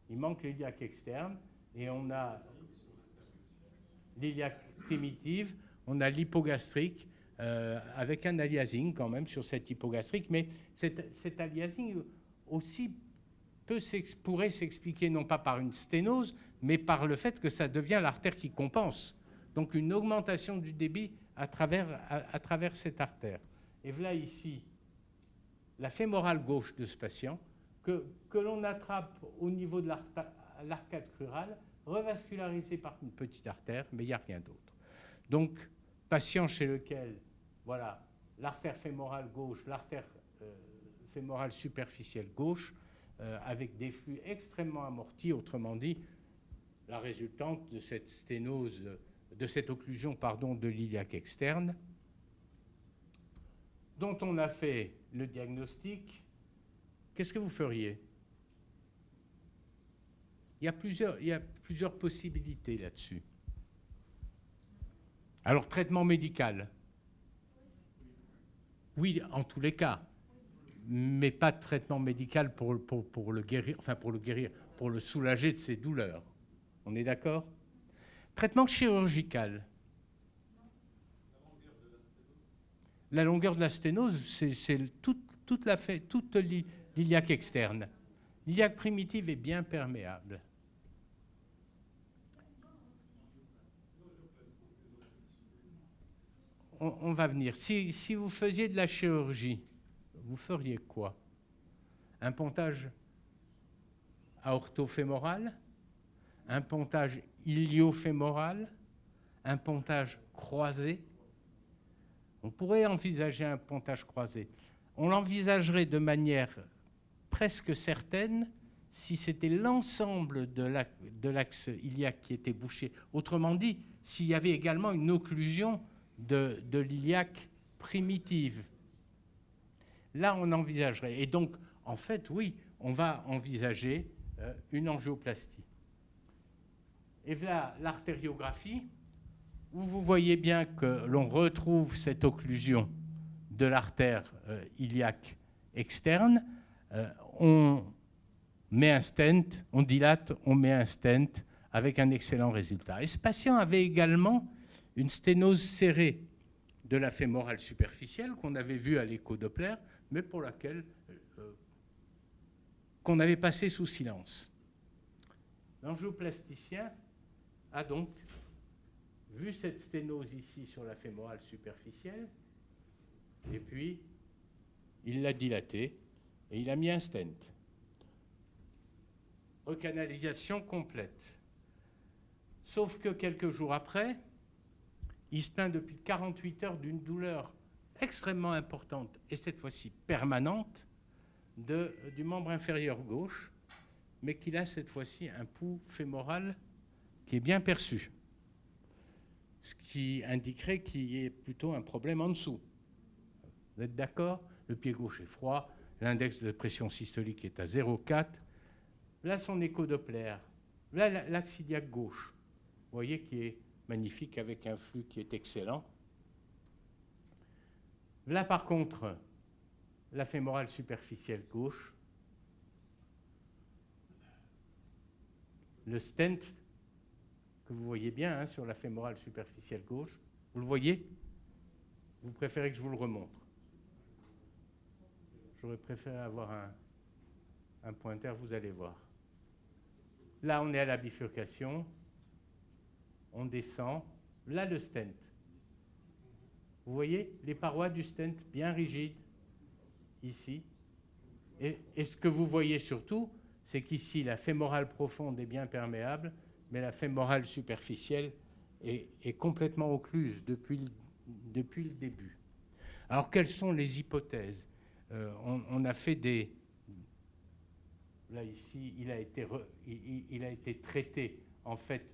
Il manque l'iliaque externe et on a l'iliaque primitive, on a l'hypogastrique avec un aliasing quand même sur cette hypogastrique, mais cet aliasing aussi pourrait s'expliquer non pas par une sténose, mais par le fait que ça devient l'artère qui compense. Donc une augmentation du débit à travers cette artère. Et voilà ici la fémorale gauche de ce patient que l'on attrape au niveau de l'arcade crurale, revascularisée par une petite artère, mais il n'y a rien d'autre. Donc, patient chez lequel, voilà, l'artère fémorale gauche, l'artère fémorale superficielle gauche, avec des flux extrêmement amortis, autrement dit, la résultante de cette sténose, de cette occlusion, pardon, de l'iliaque externe, dont on a fait le diagnostic. Qu'est-ce que vous feriez? Il y a plusieurs possibilités là-dessus. Alors, traitement médical. Oui, en tous les cas, mais pas de traitement médical pour le guérir, enfin pour le guérir, pour le soulager de ses douleurs. On est d'accord? Traitement chirurgical. La longueur de la sténose, c'est toute l'iliaque externe. L'iliaque primitive est bien perméable. On va venir. Si vous faisiez de la chirurgie, vous feriez quoi? Un pontage aortofémoral, un pontage iliofémoral, un pontage croisé. On pourrait envisager un pontage croisé. On l'envisagerait de manière presque certaine si c'était l'ensemble de l'axe iliaque qui était bouché. Autrement dit, s'il y avait également une occlusion de l'iliaque primitive. Là, on envisagerait. Et donc, en fait, oui, on va envisager une angioplastie. Et voilà l'artériographie, où vous voyez bien que l'on retrouve cette occlusion de l'artère iliaque externe. On met un stent, on dilate, on met un stent avec un excellent résultat. Et ce patient avait également une sténose serrée de la fémorale superficielle qu'on avait vue à l'écho-Doppler, mais pour laquelle qu'on avait passé sous silence. L'angioplasticien a donc vu cette sténose ici sur la fémorale superficielle, et puis il l'a dilatée et il a mis un stent. Recanalisation complète. Sauf que quelques jours après, il se plaint depuis 48 heures d'une douleur extrêmement importante, et cette fois-ci permanente, du membre inférieur gauche, mais qu'il a cette fois-ci un pouls fémoral qui est bien perçu, ce qui indiquerait qu'il y ait plutôt un problème en dessous. Vous êtes d'accord? Le pied gauche est froid, l'index de pression systolique est à 0,4. Là, son écho-Doppler. Là, l'axe iliaque gauche, vous voyez, qui est magnifique avec un flux qui est excellent. Là, par contre, la fémorale superficielle gauche, le stent que vous voyez bien hein, sur la fémorale superficielle gauche, vous le voyez? Vous préférez que je vous le remontre? J'aurais préféré avoir un pointeur, vous allez voir. Là, on est à la bifurcation, on descend. Là, le stent. Vous voyez les parois du stent bien rigides, ici. Et ce que vous voyez surtout, c'est qu'ici, la fémorale profonde est bien perméable, mais la fémorale superficielle est complètement occluse depuis le début. Alors, quelles sont les hypothèses? On a fait là ici, il a été traité en fait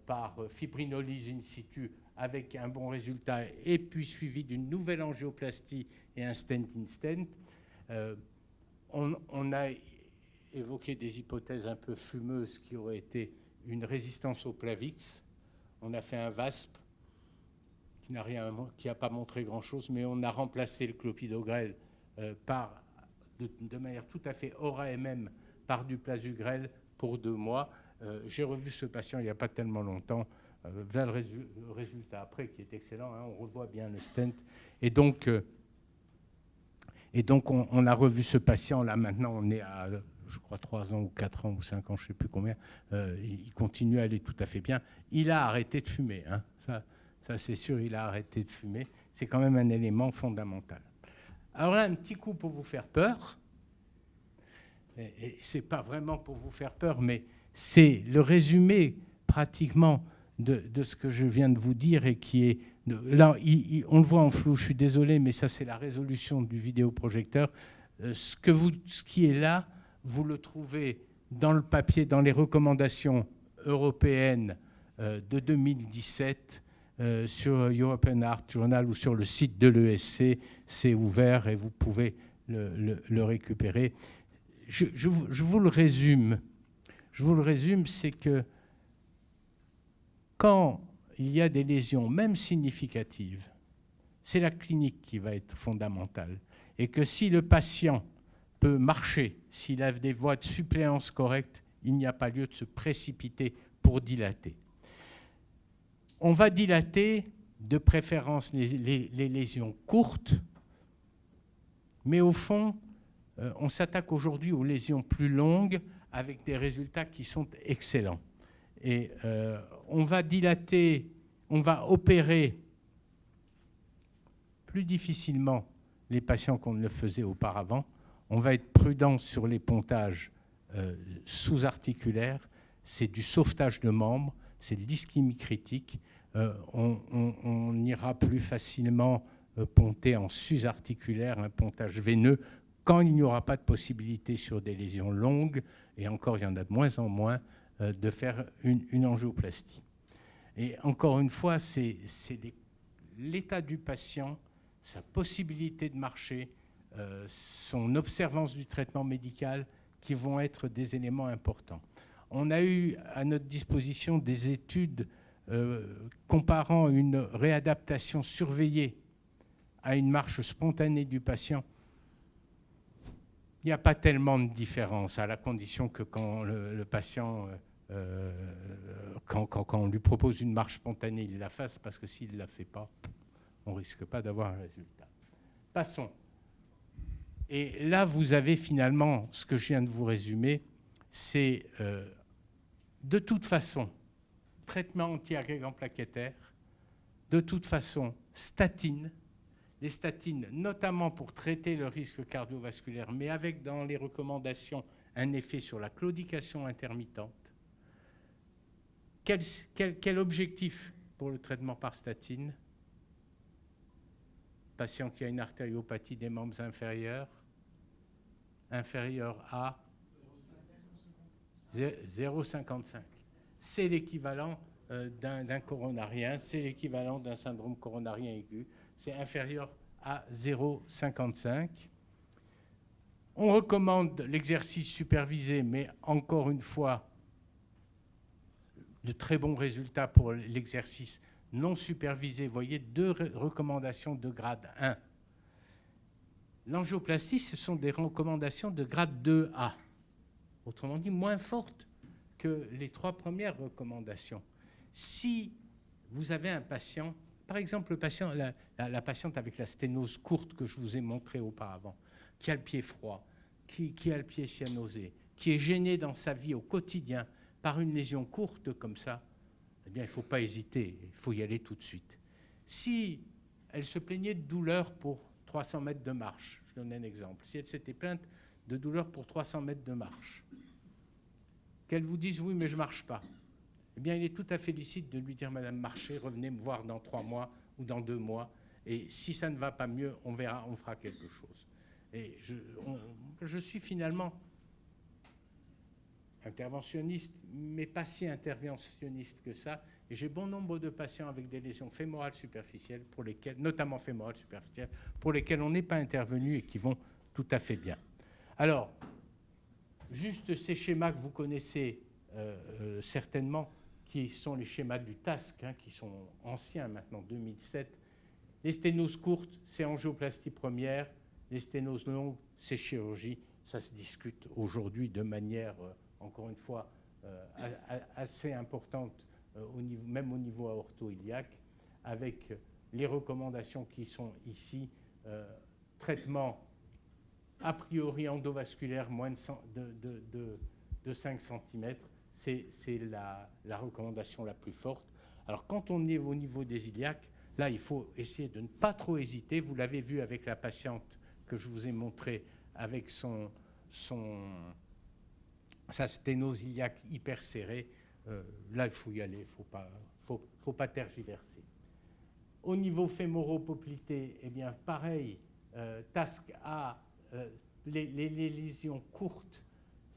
par fibrinolyse in situ avec un bon résultat, et puis suivi d'une nouvelle angioplastie et un stent in stent. On a évoqué des hypothèses un peu fumeuses qui auraient été une résistance au Plavix. On a fait un VASP qui n'a pas montré grand-chose, mais on a remplacé le clopidogrel de manière tout à fait aura-MM par du Plasugrel pour 2 mois. J'ai revu ce patient il n'y a pas tellement longtemps. Voilà le résultat après qui est excellent. Hein, on revoit bien le stent. Et donc on a revu ce patient. Là, maintenant, on est à, je crois, 3 ans ou 4 ans ou 5 ans, je ne sais plus combien. Il continue à aller tout à fait bien. Il a arrêté de fumer. Hein. Ça, c'est sûr, il a arrêté de fumer. C'est quand même un élément fondamental. Alors là, un petit coup pour vous faire peur. Et ce n'est pas vraiment pour vous faire peur, mais c'est le résumé pratiquement de ce que je viens de vous dire et qui est... Là, on le voit en flou, je suis désolé, mais ça, c'est la résolution du vidéoprojecteur. Ce qui est là, vous le trouvez dans le papier, dans les recommandations européennes de 2017 sur European Heart Journal ou sur le site de l'ESC. C'est ouvert et vous pouvez le récupérer. Je vous le résume. C'est que quand il y a des lésions, même significatives, c'est la clinique qui va être fondamentale. Et que si le patient peut marcher, s'il a des voies de suppléance correctes, il n'y a pas lieu de se précipiter pour dilater. On va dilater de préférence les lésions courtes, mais au fond, on s'attaque aujourd'hui aux lésions plus longues avec des résultats qui sont excellents. Et on va dilater, on va opérer plus difficilement les patients qu'on ne le faisait auparavant. On va être prudent sur les pontages sous-articulaires. C'est du sauvetage de membres, c'est de l'ischémie critique. On ira plus facilement ponter en sus-articulaire, un pontage veineux, quand il n'y aura pas de possibilité sur des lésions longues, et encore il y en a de moins en moins, de faire une angioplastie. Et encore une fois, c'est l'état du patient, sa possibilité de marcher, son observance du traitement médical qui vont être des éléments importants. On a eu à notre disposition des études comparant une réadaptation surveillée à une marche spontanée du patient. Il n'y a pas tellement de différence, à la condition que quand le patient, quand on lui propose une marche spontanée, il la fasse, parce que s'il ne la fait pas, on ne risque pas d'avoir un résultat. Passons. Et là, vous avez finalement, ce que je viens de vous résumer, c'est de toute façon, traitement anti-agrégant plaquettaire, de toute façon, statine. Les statines, notamment pour traiter le risque cardiovasculaire, mais avec dans les recommandations un effet sur la claudication intermittente. Quel objectif pour le traitement par statine? Patient qui a une artériopathie des membres inférieurs, inférieure à 0,55. C'est l'équivalent d'un coronarien, c'est l'équivalent d'un syndrome coronarien aigu. C'est inférieur à 0,55. On recommande l'exercice supervisé, mais encore une fois, de très bons résultats pour l'exercice non supervisé. Vous voyez, 2 recommandations de grade 1. L'angioplastie, ce sont des recommandations de grade 2A. Autrement dit, moins fortes que les 3 premières recommandations. Si vous avez un patient, par exemple le patient, la patiente avec la sténose courte que je vous ai montrée auparavant, qui a le pied froid, qui a le pied cyanosé, qui est gêné dans sa vie au quotidien par une lésion courte comme ça, eh bien il ne faut pas hésiter, il faut y aller tout de suite. Si elle se plaignait de douleur pour 300 mètres de marche, je donne un exemple, si elle s'était plainte de douleur pour 300 mètres de marche, qu'elle vous dise oui mais je ne marche pas, eh bien, il est tout à fait licite de lui dire « Madame, marchez, revenez me voir dans 3 mois ou dans 2 mois. Et si ça ne va pas mieux, on verra, on fera quelque chose. » Et je suis finalement interventionniste, mais pas si interventionniste que ça. Et j'ai bon nombre de patients avec des lésions fémorales superficielles, pour lesquelles, notamment fémorales superficielles, pour lesquelles on n'est pas intervenu et qui vont tout à fait bien. Alors, juste ces schémas que vous connaissez certainement, qui sont les schémas du TASC, hein, qui sont anciens maintenant, 2007. Les sténoses courtes, c'est angioplastie première. Les sténoses longues, c'est chirurgie. Ça se discute aujourd'hui de manière, encore une fois, assez importante, même au niveau aorto-iliaque, avec les recommandations qui sont ici. Traitement a priori endovasculaire moins de 5 cm, c'est la recommandation la plus forte. Alors quand on est au niveau des iliaques, là il faut essayer de ne pas trop hésiter. Vous l'avez vu avec la patiente que je vous ai montrée avec sa sténose iliaque hyper serrée. Là il faut y aller, faut pas tergiverser. Au niveau fémoro-poplité, eh bien pareil, TASC a les lésions courtes,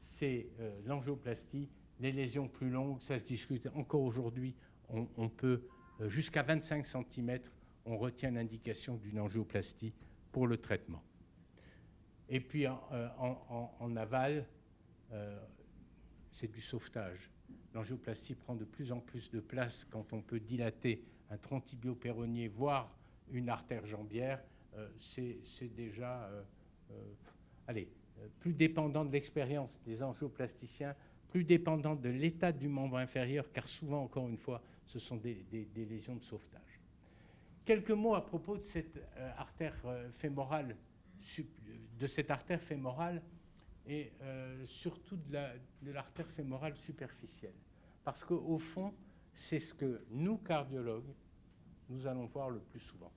c'est l'angioplastie. Les lésions plus longues, ça se discute encore aujourd'hui. On peut, jusqu'à 25 cm, on retient l'indication d'une angioplastie pour le traitement. Et puis en aval, c'est du sauvetage. L'angioplastie prend de plus en plus de place quand on peut dilater un tronc tibio-péronnier, voire une artère jambière. C'est déjà plus dépendant de l'expérience des angioplasticiens, plus dépendant de l'état du membre inférieur, car souvent, encore une fois, ce sont des lésions de sauvetage. Quelques mots à propos de cette artère fémorale, et surtout de l'artère fémorale superficielle. Parce qu'au fond, c'est ce que nous, cardiologues, nous allons voir le plus souvent.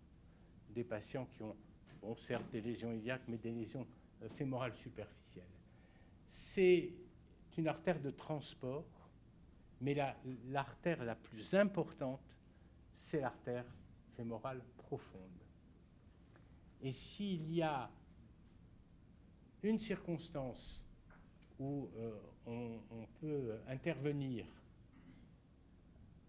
Des patients qui ont, bon, certes des lésions iliaques, mais des lésions fémorales superficielles. C'est une artère de transport, mais l'artère la plus importante, c'est l'artère fémorale profonde. Et s'il y a une circonstance où on peut intervenir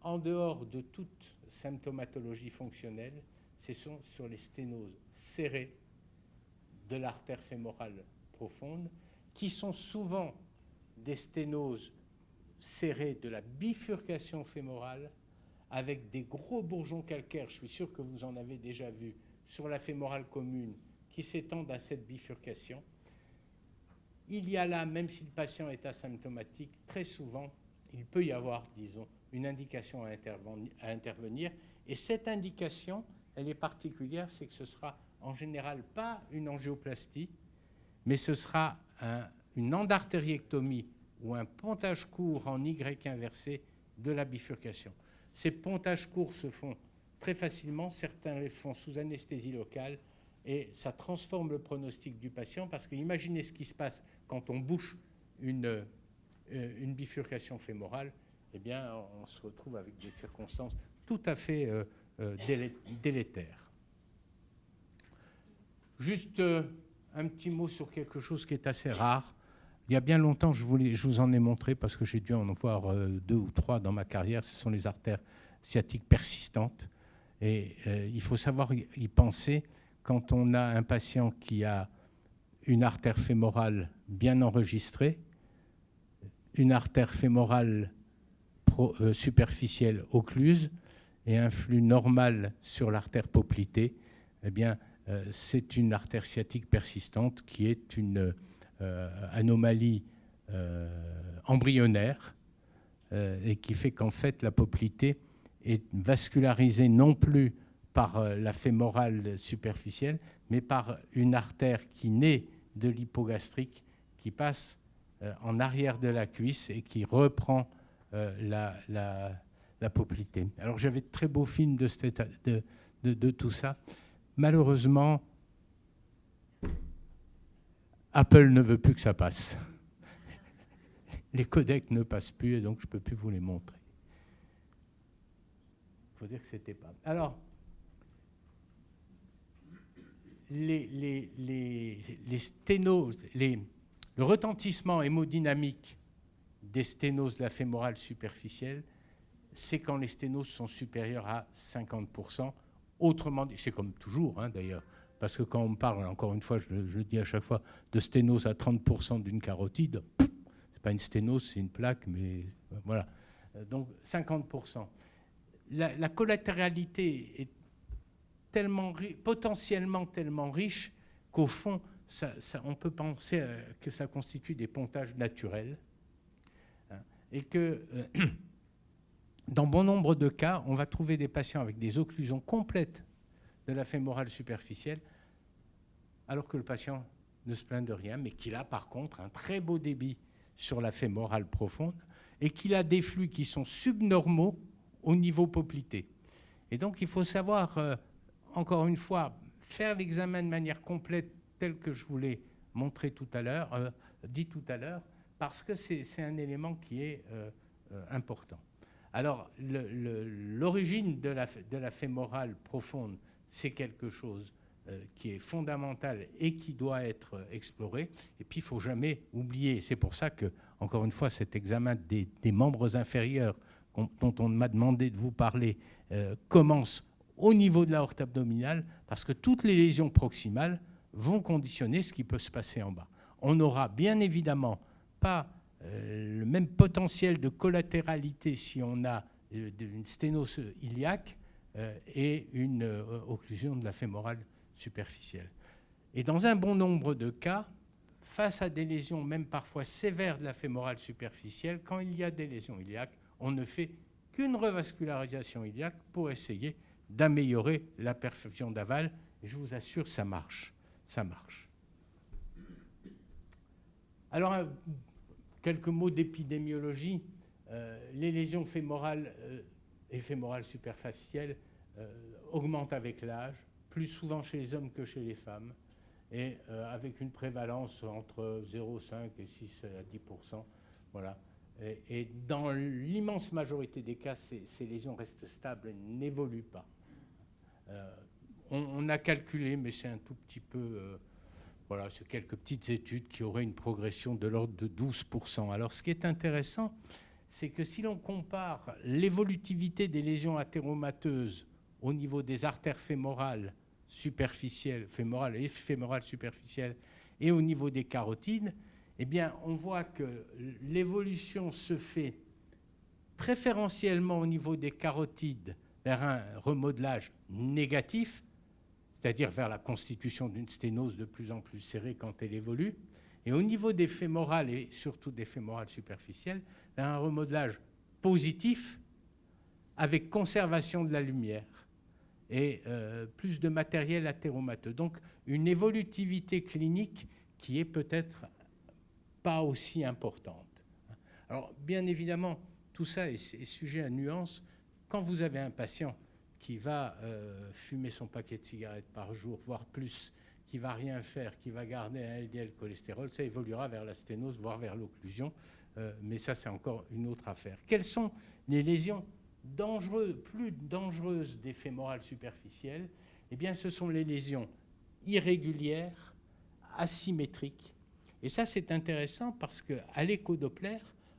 en dehors de toute symptomatologie fonctionnelle, ce sont sur les sténoses serrées de l'artère fémorale profonde, qui sont souvent des sténoses serrées de la bifurcation fémorale avec des gros bourgeons calcaires, je suis sûr que vous en avez déjà vu, sur la fémorale commune qui s'étendent à cette bifurcation. Il y a là, même si le patient est asymptomatique, très souvent, il peut y avoir, disons, une indication à intervenir. Et cette indication, elle est particulière, c'est que ce sera en général pas une angioplastie, mais ce sera une endartériectomie ou un pontage court en Y inversé de la bifurcation. Ces pontages courts se font très facilement, certains les font sous anesthésie locale, et ça transforme le pronostic du patient, parce que imaginez ce qui se passe quand on bouche une bifurcation fémorale, eh bien on se retrouve avec des circonstances tout à fait délétères. Juste un petit mot sur quelque chose qui est assez rare. Il y a bien longtemps, je vous en ai montré, parce que j'ai dû en voir 2 ou 3 dans ma carrière, ce sont les artères sciatiques persistantes. Et il faut savoir y penser quand on a un patient qui a une artère fémorale bien enregistrée, une artère fémorale superficielle occluse et un flux normal sur l'artère poplitée. Eh bien, c'est une artère sciatique persistante qui est une anomalie embryonnaire et qui fait qu'en fait la poplitée est vascularisée non plus par la fémorale superficielle, mais par une artère qui naît de l'hypogastrique, qui passe en arrière de la cuisse et qui reprend la poplitée. Alors j'avais de très beaux films de tout ça. Malheureusement, Apple ne veut plus que ça passe. Les codecs ne passent plus et donc je ne peux plus vous les montrer. Il faut dire que c'était pas. Alors, les sténoses, le retentissement hémodynamique des sténoses de la fémorale superficielle, c'est quand les sténoses sont supérieures à 50%. Autrement dit, c'est comme toujours d'ailleurs, parce que quand on parle, encore une fois, je le dis à chaque fois, de sténose à 30% d'une carotide, c'est pas une sténose, c'est une plaque, mais voilà. Donc 50%. La collatéralité est potentiellement tellement riche qu'au fond, on peut penser que ça constitue des pontages naturels, et que dans bon nombre de cas, on va trouver des patients avec des occlusions complètes de la fémorale superficielle, alors que le patient ne se plaint de rien, mais qu'il a par contre un très beau débit sur la fémorale profonde et qu'il a des flux qui sont subnormaux au niveau poplité. Et donc il faut savoir, encore une fois, faire l'examen de manière complète tel que je vous l'ai montré tout à l'heure, dit tout à l'heure, parce que c'est un élément qui est important. Alors, l'origine de la fémorale profonde, c'est quelque chose qui est fondamental et qui doit être exploré. Et puis, il ne faut jamais oublier, c'est pour ça que, encore une fois, cet examen des membres inférieurs dont on m'a demandé de vous parler commence au niveau de l'aorte abdominale, parce que toutes les lésions proximales vont conditionner ce qui peut se passer en bas. On n'aura bien évidemment pas le même potentiel de collatéralité si on a une sténose iliaque et une occlusion de la fémorale superficielle. Et dans un bon nombre de cas, face à des lésions même parfois sévères de la fémorale superficielle, quand il y a des lésions iliaques, on ne fait qu'une revascularisation iliaque pour essayer d'améliorer la perfusion d'aval. Et je vous assure, ça marche. Ça marche. Alors, quelques mots d'épidémiologie. Les lésions fémorales et fémorales superficielles augmentent avec l'âge, plus souvent chez les hommes que chez les femmes, et avec une prévalence entre 0,5 et 6 à 10%. Voilà. Et dans l'immense majorité des cas, ces lésions restent stables et n'évoluent pas. On a calculé, mais c'est un tout petit peu... voilà, c'est quelques petites études qui auraient une progression de l'ordre de 12%. Alors, ce qui est intéressant, c'est que si l'on compare l'évolutivité des lésions athéromateuses au niveau des artères fémorales superficielles, fémorales et fémorales superficielles, et au niveau des carotides, eh bien, on voit que l'évolution se fait préférentiellement au niveau des carotides vers un remodelage négatif, c'est-à-dire vers la constitution d'une sténose de plus en plus serrée quand elle évolue, et au niveau des fémorales, et surtout des fémorales superficielles, vers un remodelage positif avec conservation de la lumière et plus de matériel athéromateux. Donc une évolutivité clinique qui est peut-être pas aussi importante. Alors bien évidemment, tout ça est sujet à nuance. Quand vous avez un patient qui va fumer son paquet de cigarettes par jour, voire plus, qui ne va rien faire, qui va garder un LDL cholestérol, ça évoluera vers la sténose, voire vers l'occlusion, mais ça, c'est encore une autre affaire. Quelles sont les lésions plus dangereuses des fémorales superficielles? Eh bien, ce sont les lésions irrégulières, asymétriques. Et ça, c'est intéressant parce qu'à l'écho-Doppler,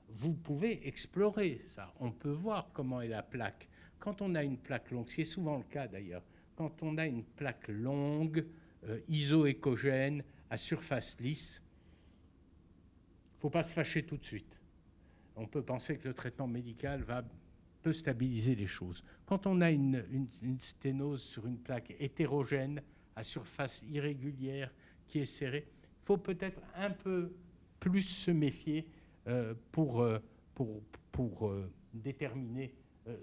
vous pouvez explorer ça. On peut voir comment est la plaque. Quand on a une plaque longue, c'est souvent le cas d'ailleurs, quand on a une plaque longue, isoécogène, à surface lisse, il ne faut pas se fâcher tout de suite. On peut penser que le traitement médical peut stabiliser les choses. Quand on a une sténose sur une plaque hétérogène, à surface irrégulière, qui est serrée, il faut peut-être un peu plus se méfier pour déterminer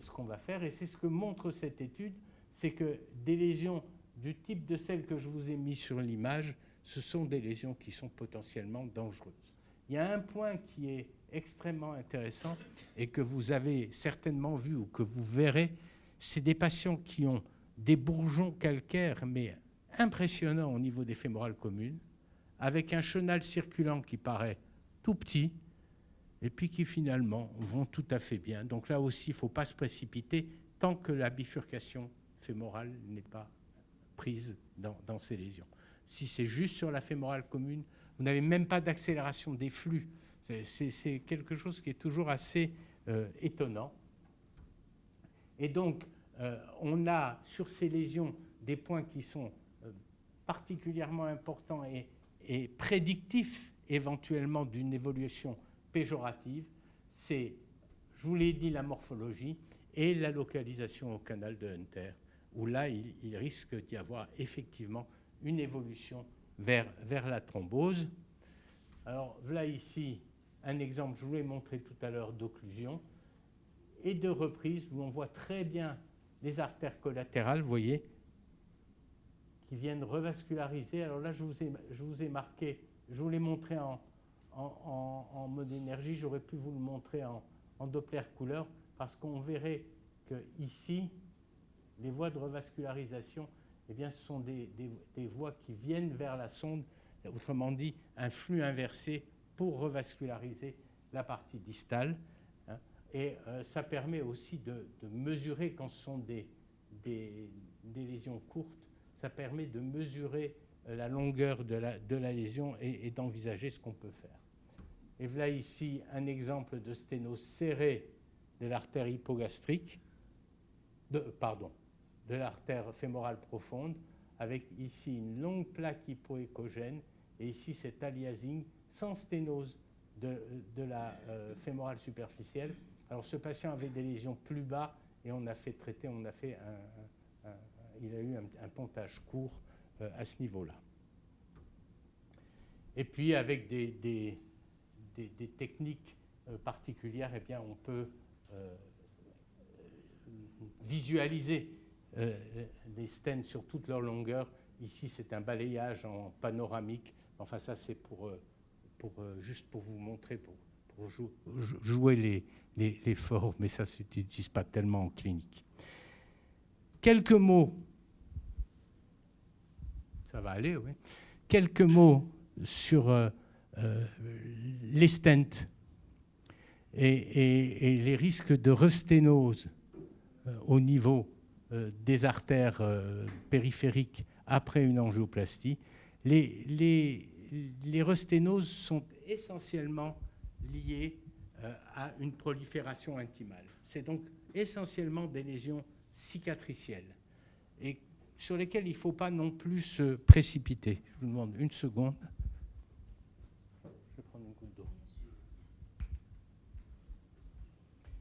ce qu'on va faire. Et c'est ce que montre cette étude, c'est que des lésions du type de celles que je vous ai mis sur l'image, ce sont des lésions qui sont potentiellement dangereuses. Il y a un point qui est extrêmement intéressant et que vous avez certainement vu ou que vous verrez, c'est des patients qui ont des bourgeons calcaires, mais impressionnants au niveau des fémorales communes, avec un chenal circulant qui paraît tout petit, et puis qui finalement vont tout à fait bien. Donc là aussi, il ne faut pas se précipiter tant que la bifurcation fémorale n'est pas prise dans ces lésions. Si c'est juste sur la fémorale commune, vous n'avez même pas d'accélération des flux. C'est quelque chose qui est toujours assez étonnant. Et donc, on a sur ces lésions des points qui sont particulièrement importants et prédictifs éventuellement d'une évolution péjorative. C'est, je vous l'ai dit, la morphologie et la localisation au canal de Hunter, où là, il risque d'y avoir effectivement une évolution vers la thrombose. Alors, voilà ici un exemple, je vous l'ai montré tout à l'heure, d'occlusion et de reprise, où on voit très bien les artères collatérales, vous voyez, qui viennent revasculariser. Alors là, je vous ai marqué, je vous l'ai montré en mode énergie, j'aurais pu vous le montrer en Doppler couleur, parce qu'on verrait que ici, les voies de revascularisation, eh bien, ce sont des voies qui viennent vers la sonde, autrement dit, un flux inversé pour revasculariser la partie distale. Hein, et ça permet aussi de mesurer, quand ce sont des lésions courtes, ça permet de mesurer la longueur de la lésion et d'envisager ce qu'on peut faire. Et voilà ici un exemple de sténose serrée de l'artère hypogastrique, de l'artère fémorale profonde, avec ici une longue plaque hypoéchogène et ici cet aliasing sans sténose de la fémorale superficielle. Alors ce patient avait des lésions plus bas et on a fait traiter, il a eu un pontage court à ce niveau-là. Et puis avec des techniques particulières, eh bien, on peut visualiser les stènes sur toute leur longueur. Ici, c'est un balayage en panoramique. Enfin, ça, c'est juste pour vous montrer, pour jouer les forts, mais ça ne s'utilise pas tellement en clinique. Quelques mots, ça va aller, oui. Quelques mots sur les stents et les risques de resténose au niveau des artères périphériques après une angioplastie. Les resténoses sont essentiellement liées à une prolifération intimale. C'est donc essentiellement des lésions cicatricielles et sur lesquelles il ne faut pas non plus se précipiter. Je vous demande une seconde. Je vais prendre une goutte d'eau.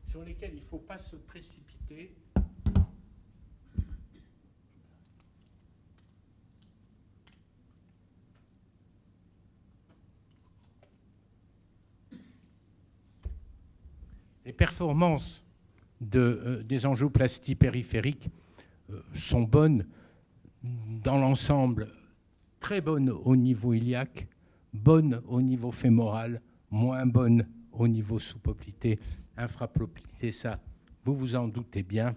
Sur lesquelles il ne faut pas se précipiter. Les performances des angioplasties périphériques sont bonnes dans l'ensemble, très bonnes au niveau iliaque, bonnes au niveau fémoral, moins bonnes au niveau sous-poplité, infrapoplité, ça, vous vous en doutez bien.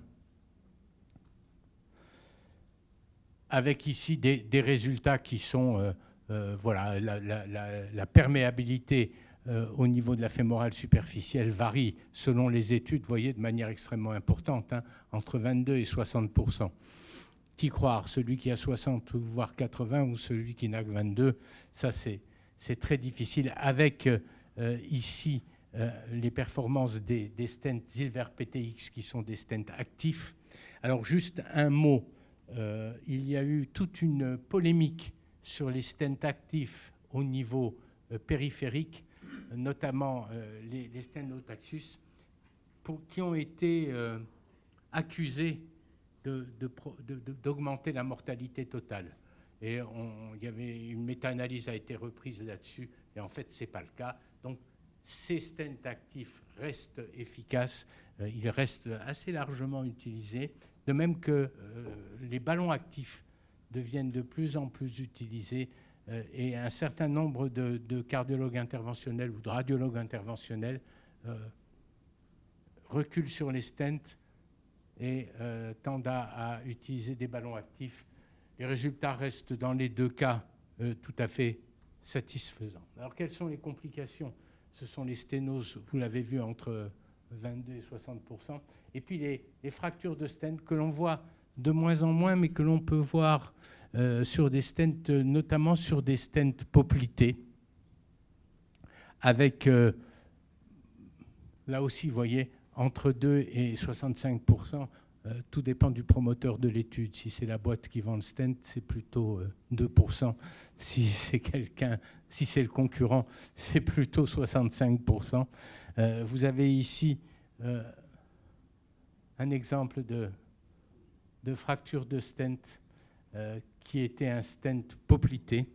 Avec ici des résultats qui sont, voilà, la perméabilité au niveau de la fémorale superficielle varie selon les études, vous voyez, de manière extrêmement importante, hein, entre 22 et 60%. Qui croire, celui qui a 60 voire 80 ou celui qui n'a que 22, ça c'est très difficile. Avec ici les performances des stents Zilver PTX qui sont des stents actifs. Alors juste un mot, il y a eu toute une polémique sur les stents actifs au niveau périphérique, notamment les stents Notaxus, qui ont été accusés d'augmenter la mortalité totale. Et il y avait une méta-analyse a été reprise là-dessus, et en fait, ce n'est pas le cas. Donc, ces stents actifs restent efficaces, ils restent assez largement utilisés, de même que les ballons actifs deviennent de plus en plus utilisés, et un certain nombre de cardiologues interventionnels ou de radiologues interventionnels reculent sur les stents et tendent à utiliser des ballons actifs. Les résultats restent dans les deux cas tout à fait satisfaisants. Alors, quelles sont les complications? Ce sont les sténoses, vous l'avez vu, entre 22 et 60%. Et puis les fractures de stents que l'on voit de moins en moins, mais que l'on peut voir sur des stents, notamment sur des stents poplités, avec, là aussi, vous voyez, entre 2 et 65%, tout dépend du promoteur de l'étude. Si c'est la boîte qui vend le stent, c'est plutôt 2%. Si c'est quelqu'un, si c'est le concurrent, c'est plutôt 65%. Vous avez ici un exemple de fracture de stent qui était un stent poplité.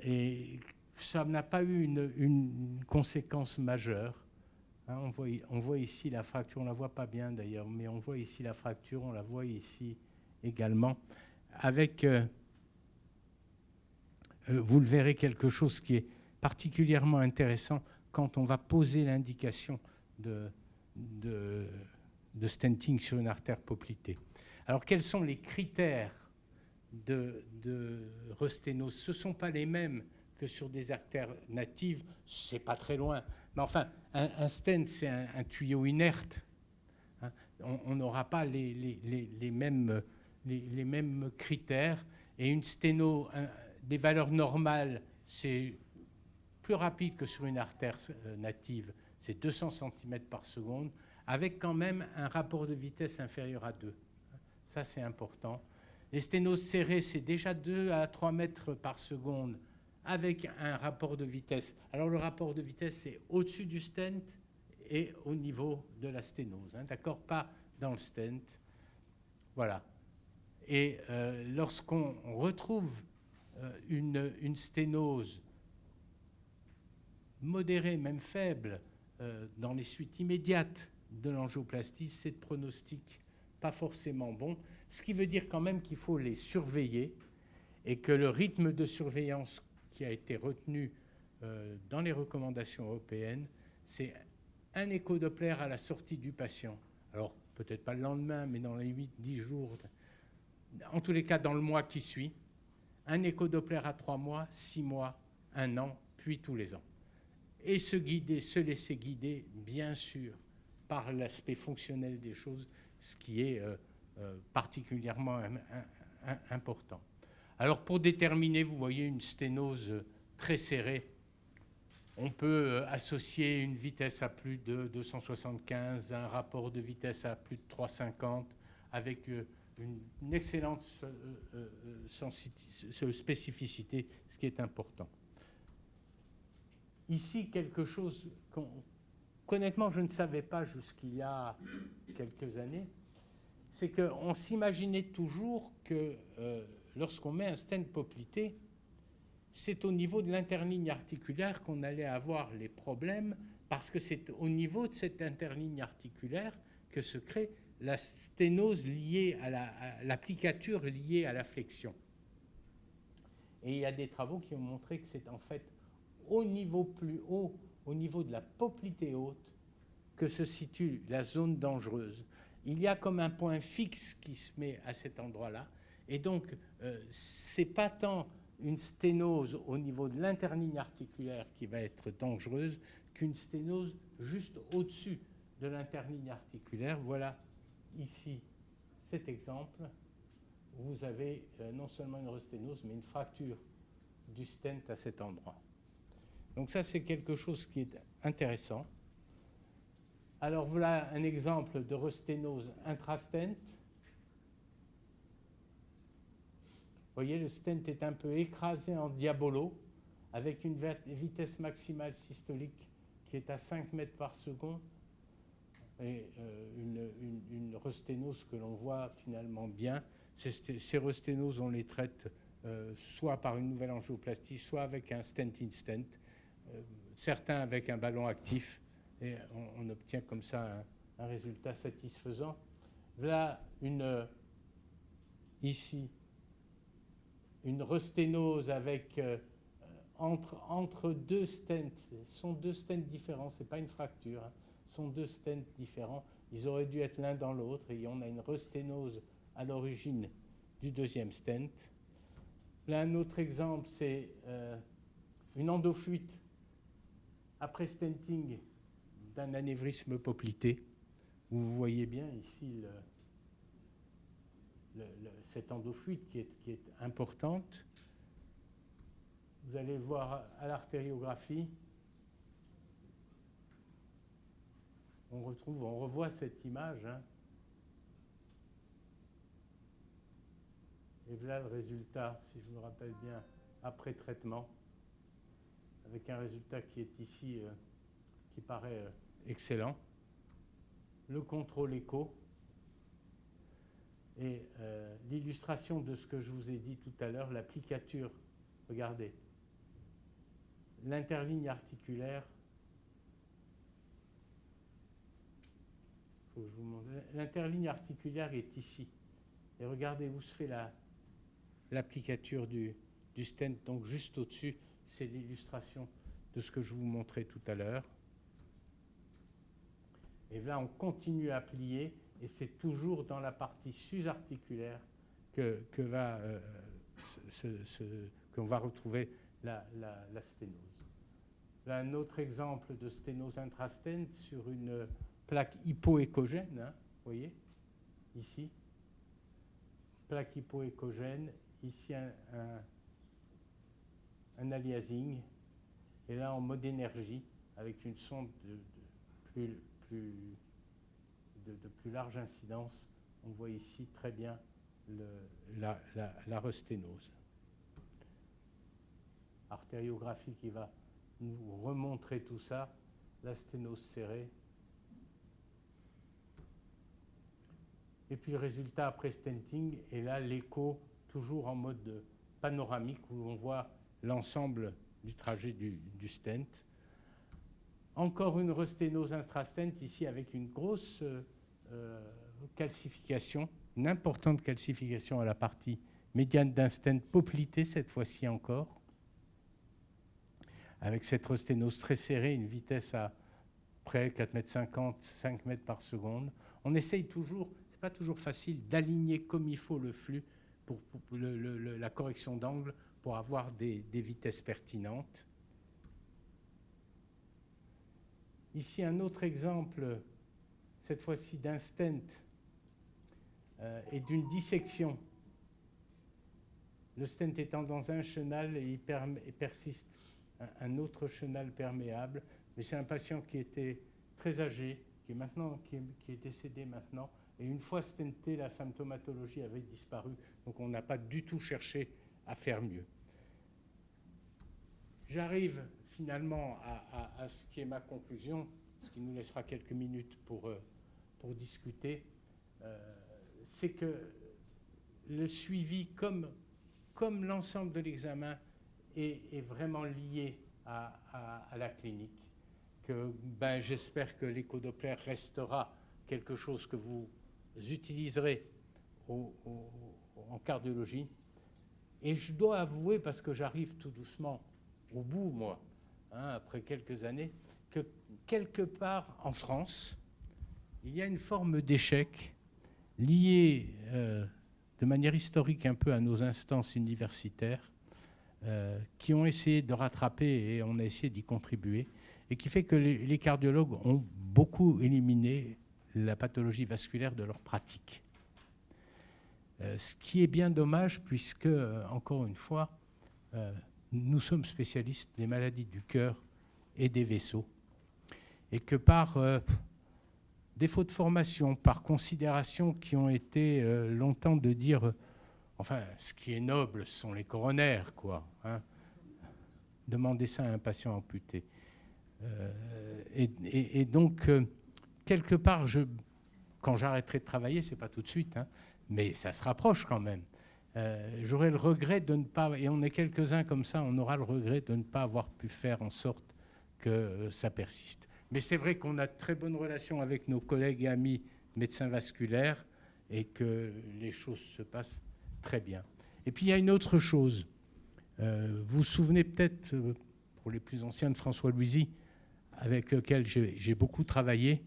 Et ça n'a pas eu une conséquence majeure. Hein, on voit ici la fracture, on ne la voit pas bien d'ailleurs, mais on voit ici la fracture, on la voit ici également, avec, vous le verrez, quelque chose qui est particulièrement intéressant quand on va poser l'indication de stenting sur une artère poplitée. Alors, quels sont les critères de resténose? Ce ne sont pas les mêmes que sur des artères natives, c'est pas très loin. Mais enfin, un stent, c'est un tuyau inerte. Hein. On n'aura pas les mêmes critères. Et une sténo, des valeurs normales, c'est plus rapide que sur une artère native. C'est 200 cm par seconde, avec quand même un rapport de vitesse inférieur à 2. Ça, c'est important. Les sténoses serrées, c'est déjà 2 à 3 mètres par seconde, avec un rapport de vitesse. Alors, le rapport de vitesse, c'est au-dessus du stent et au niveau de la sténose. Hein, d'accord? Pas dans le stent. Voilà. Et lorsqu'on retrouve une sténose modérée, même faible, dans les suites immédiates de l'angioplastie, c'est de pronostic pas forcément bon, ce qui veut dire quand même qu'il faut les surveiller et que le rythme de surveillance qui a été retenu dans les recommandations européennes, c'est un échodoppler à la sortie du patient. Alors, peut-être pas le lendemain, mais dans les 8-10 jours, en tous les cas dans le mois qui suit, un échodoppler à 3 mois, 6 mois, 1 an, puis tous les ans. Et se laisser guider, bien sûr, par l'aspect fonctionnel des choses, ce qui est particulièrement important. Alors, pour déterminer, vous voyez une sténose très serrée, on peut associer une vitesse à plus de 275, un rapport de vitesse à plus de 350, avec une excellente spécificité, ce qui est important. Ici, quelque chose qu'honnêtement, je ne savais pas jusqu'il y a quelques années, c'est qu'on s'imaginait toujours que lorsqu'on met un stent poplité, c'est au niveau de l'interligne articulaire qu'on allait avoir les problèmes, parce que c'est au niveau de cette interligne articulaire que se crée la sténose liée à l'applicature liée à la flexion. Et il y a des travaux qui ont montré que c'est en fait au niveau plus haut, au niveau de la poplité haute, que se situe la zone dangereuse. Il y a comme un point fixe qui se met à cet endroit-là, et donc c'est pas tant une sténose au niveau de l'interligne articulaire qui va être dangereuse qu'une sténose juste au-dessus de l'interligne articulaire. Voilà ici cet exemple. Vous avez non seulement une resténose, mais une fracture du stent à cet endroit. Donc ça, c'est quelque chose qui est intéressant. Alors voilà un exemple de resténose intrastent. Vous voyez, le stent est un peu écrasé en diabolo, avec une vitesse maximale systolique qui est à 5 mètres par seconde, et une resténose que l'on voit finalement bien. Ces resténoses, on les traite soit par une nouvelle angioplastie, soit avec un stent-in-stent, certains avec un ballon actif, et on obtient comme ça un résultat satisfaisant. Voilà ici une resténose avec entre deux stents. Ce sont deux stents différents, ce n'est pas une fracture, hein. Ce sont deux stents différents. Ils auraient dû être l'un dans l'autre, et on a une resténose à l'origine du deuxième stent. Là, un autre exemple, c'est une endofuite après stenting d'un anévrisme poplité. Vous voyez bien ici cette endofuite qui est importante. Vous allez voir à l'artériographie, on revoit cette image, hein. Et voilà le résultat, si je me rappelle bien, après traitement, avec un résultat qui est ici, qui paraît excellent. Le contrôle écho et l'illustration de ce que je vous ai dit tout à l'heure, l'applicature, regardez, l'interligne articulaire, faut que je vous montre. L'interligne articulaire est ici. Et regardez où se fait l'applicature du stent, donc juste au-dessus, c'est l'illustration de ce que je vous montrais tout à l'heure. Et là, on continue à plier, et c'est toujours dans la partie sus-articulaire qu'on va retrouver la sténose. Là, un autre exemple de sténose intrastent sur une plaque hypoéchogène, hein, vous voyez, ici. Plaque hypoéchogène, ici un aliasing, et là en mode énergie, avec une sonde de plus large incidence. On voit ici très bien la resténose. Artériographie qui va nous remontrer tout ça, la sténose serrée. Et puis le résultat après stenting, et là l'écho toujours en mode panoramique où on voit l'ensemble du trajet du stent. Encore une resténose intrastent ici avec une grosse calcification, une importante calcification à la partie médiane d'un stent poplité cette fois-ci encore, avec cette resténose très serrée, une vitesse à près 4,50 m, 5 mètres par seconde. On essaye toujours, c'est pas toujours facile, d'aligner comme il faut le flux pour la correction d'angle pour avoir des vitesses pertinentes. Ici, un autre exemple, cette fois-ci d'un stent et d'une dissection. Le stent étant dans un chenal et il persiste un autre chenal perméable. Mais c'est un patient qui était très âgé, qui est décédé maintenant. Et une fois stenté, la symptomatologie avait disparu. Donc on n'a pas du tout cherché à faire mieux. J'arrive finalement à ce qui est ma conclusion, ce qui nous laissera quelques minutes pour discuter. C'est que le suivi, comme l'ensemble de l'examen, est vraiment lié à la clinique. J'espère que l'écho-Doppler restera quelque chose que vous utiliserez en cardiologie. Et je dois avouer, parce que j'arrive tout doucement au bout, moi, hein, après quelques années, que quelque part en France, il y a une forme d'échec liée de manière historique un peu à nos instances universitaires qui ont essayé de rattraper et on a essayé d'y contribuer, et qui fait que les cardiologues ont beaucoup éliminé la pathologie vasculaire de leur pratique. Ce qui est bien dommage puisque, encore une fois, nous sommes spécialistes des maladies du cœur et des vaisseaux, et que par défaut de formation, par considération qui ont été longtemps de dire, enfin, ce qui est noble sont les coronaires, quoi, hein. Demandez ça à un patient amputé. Et donc, quelque part, quand j'arrêterai de travailler, c'est pas tout de suite, hein, mais ça se rapproche quand même. J'aurai le regret de ne pas, et on est quelques-uns comme ça, on aura le regret de ne pas avoir pu faire en sorte que ça persiste. Mais c'est vrai qu'on a de très bonnes relations avec nos collègues et amis médecins vasculaires et que les choses se passent très bien. Et puis il y a une autre chose. Vous vous souvenez peut-être, pour les plus anciens, de François Louisy, avec lequel j'ai beaucoup travaillé.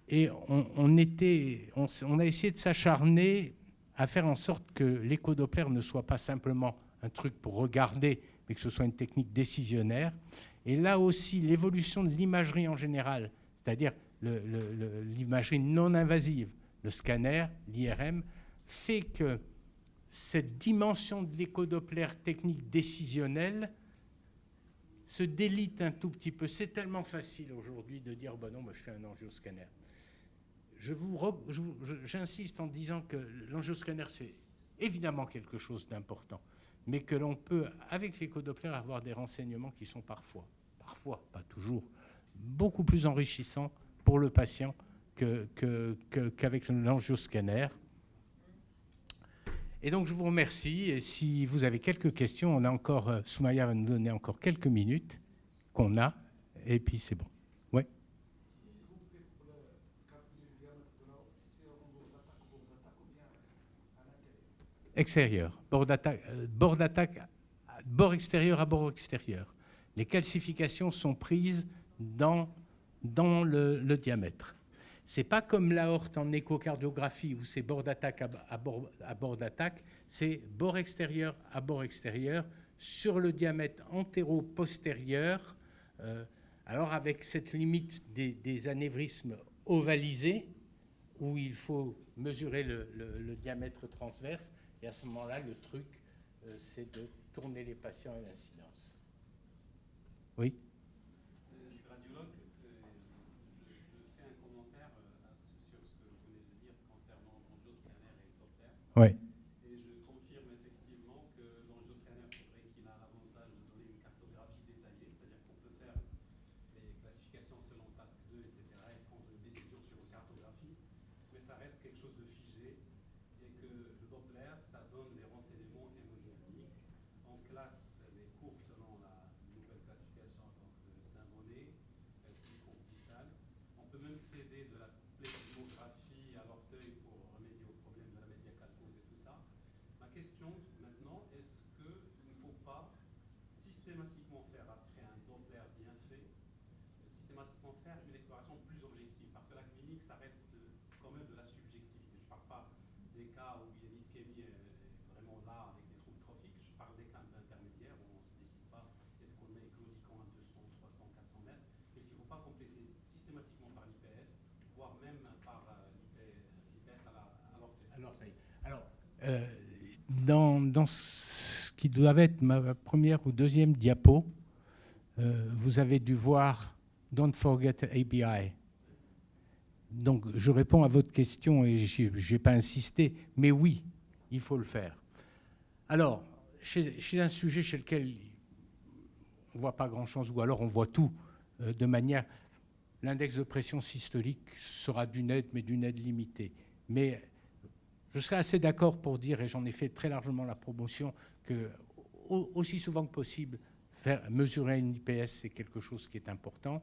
Et on a essayé de s'acharner à faire en sorte que l'écho-Doppler ne soit pas simplement un truc pour regarder, mais que ce soit une technique décisionnaire. Et là aussi, l'évolution de l'imagerie en général, c'est-à-dire l'imagerie non invasive, le scanner, l'IRM, fait que cette dimension de l'écho-Doppler technique décisionnelle se délite un tout petit peu. C'est tellement facile aujourd'hui de dire bon non, moi je fais un angioscanner. J'insiste en disant que l'angioscanner, c'est évidemment quelque chose d'important, mais que l'on peut, avec l'écho-Doppler, avoir des renseignements qui sont parfois, pas toujours, beaucoup plus enrichissants pour le patient qu'avec l'angioscanner. Et donc, je vous remercie. Et si vous avez quelques questions, on a encore, Soumaya va nous donner encore quelques minutes qu'on a, et puis c'est bon. Oui. Extérieur, bord extérieur à bord extérieur. Les calcifications sont prises dans le diamètre. Ce n'est pas comme l'aorte en échocardiographie où c'est bord d'attaque à bord d'attaque, c'est bord extérieur à bord extérieur sur le diamètre antéro-postérieur, alors avec cette limite des anévrismes ovalisés où il faut mesurer le diamètre transverse, et à ce moment-là, le truc, c'est de tourner les patients à l'incidence. Oui. Je suis radiologue. Je fais un commentaire sur ce que vous venez de dire concernant l'angioscanner et le Doppler. Oui. Et je confirme effectivement que l'angioscanner, c'est vrai qu'il a l'avantage de donner une cartographie détaillée, c'est-à-dire qu'on peut faire les classifications selon task 2, etc., et prendre une décision sur une cartographie, mais ça reste quelque chose de figé, et que le Doppler, ça donne des renseignements hémodynamiques. En classe les courbes selon la nouvelle classification de Saint-Bonnet, qui courbe distale. On peut même céder de la pleximographie à l'orteil pour remédier au problème de la médiacalcose et tout ça. Ma question maintenant, est-ce qu'il ne faut pas systématiquement faire, après un Doppler bien fait, systématiquement faire une exploration plus objective? Parce que la clinique, ça reste quand même de la subjectivité. Je ne parle pas des cas où il y a une ischémie vraiment là avec des troubles trophiques. Je parle des cas intermédiaires où on ne se décide pas est-ce qu'on met éclosiquant à 200, 300, 400 mètres. Est-ce qu'il ne faut pas compléter systématiquement par l'IPS, voire même par l'IPS à l'orteil? Alors, dans ce qui doit être ma première ou deuxième diapo, vous avez dû voir Don't forget ABI. Donc, je réponds à votre question et je n'ai pas insisté, mais oui, il faut le faire. Alors, chez un sujet chez lequel on ne voit pas grand-chose, ou alors on voit tout de manière... L'index de pression systolique sera d'une aide, mais d'une aide limitée. Mais je serais assez d'accord pour dire, et j'en ai fait très largement la promotion, que aussi souvent que possible, mesurer une IPS, c'est quelque chose qui est important.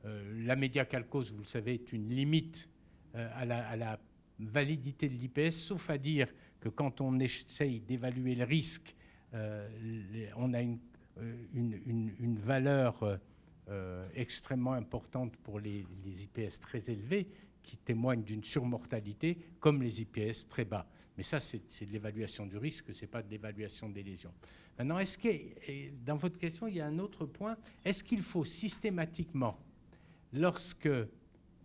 La médiacalcose, vous le savez, est une limite à la validité de l'IPS, sauf à dire que quand on essaye d'évaluer le risque, on a une valeur extrêmement importante pour les IPS très élevés, qui témoignent d'une surmortalité, comme les IPS très bas. Mais ça, c'est de l'évaluation du risque, ce n'est pas de l'évaluation des lésions. Maintenant, dans votre question, il y a un autre point. Est-ce qu'il faut systématiquement, lorsque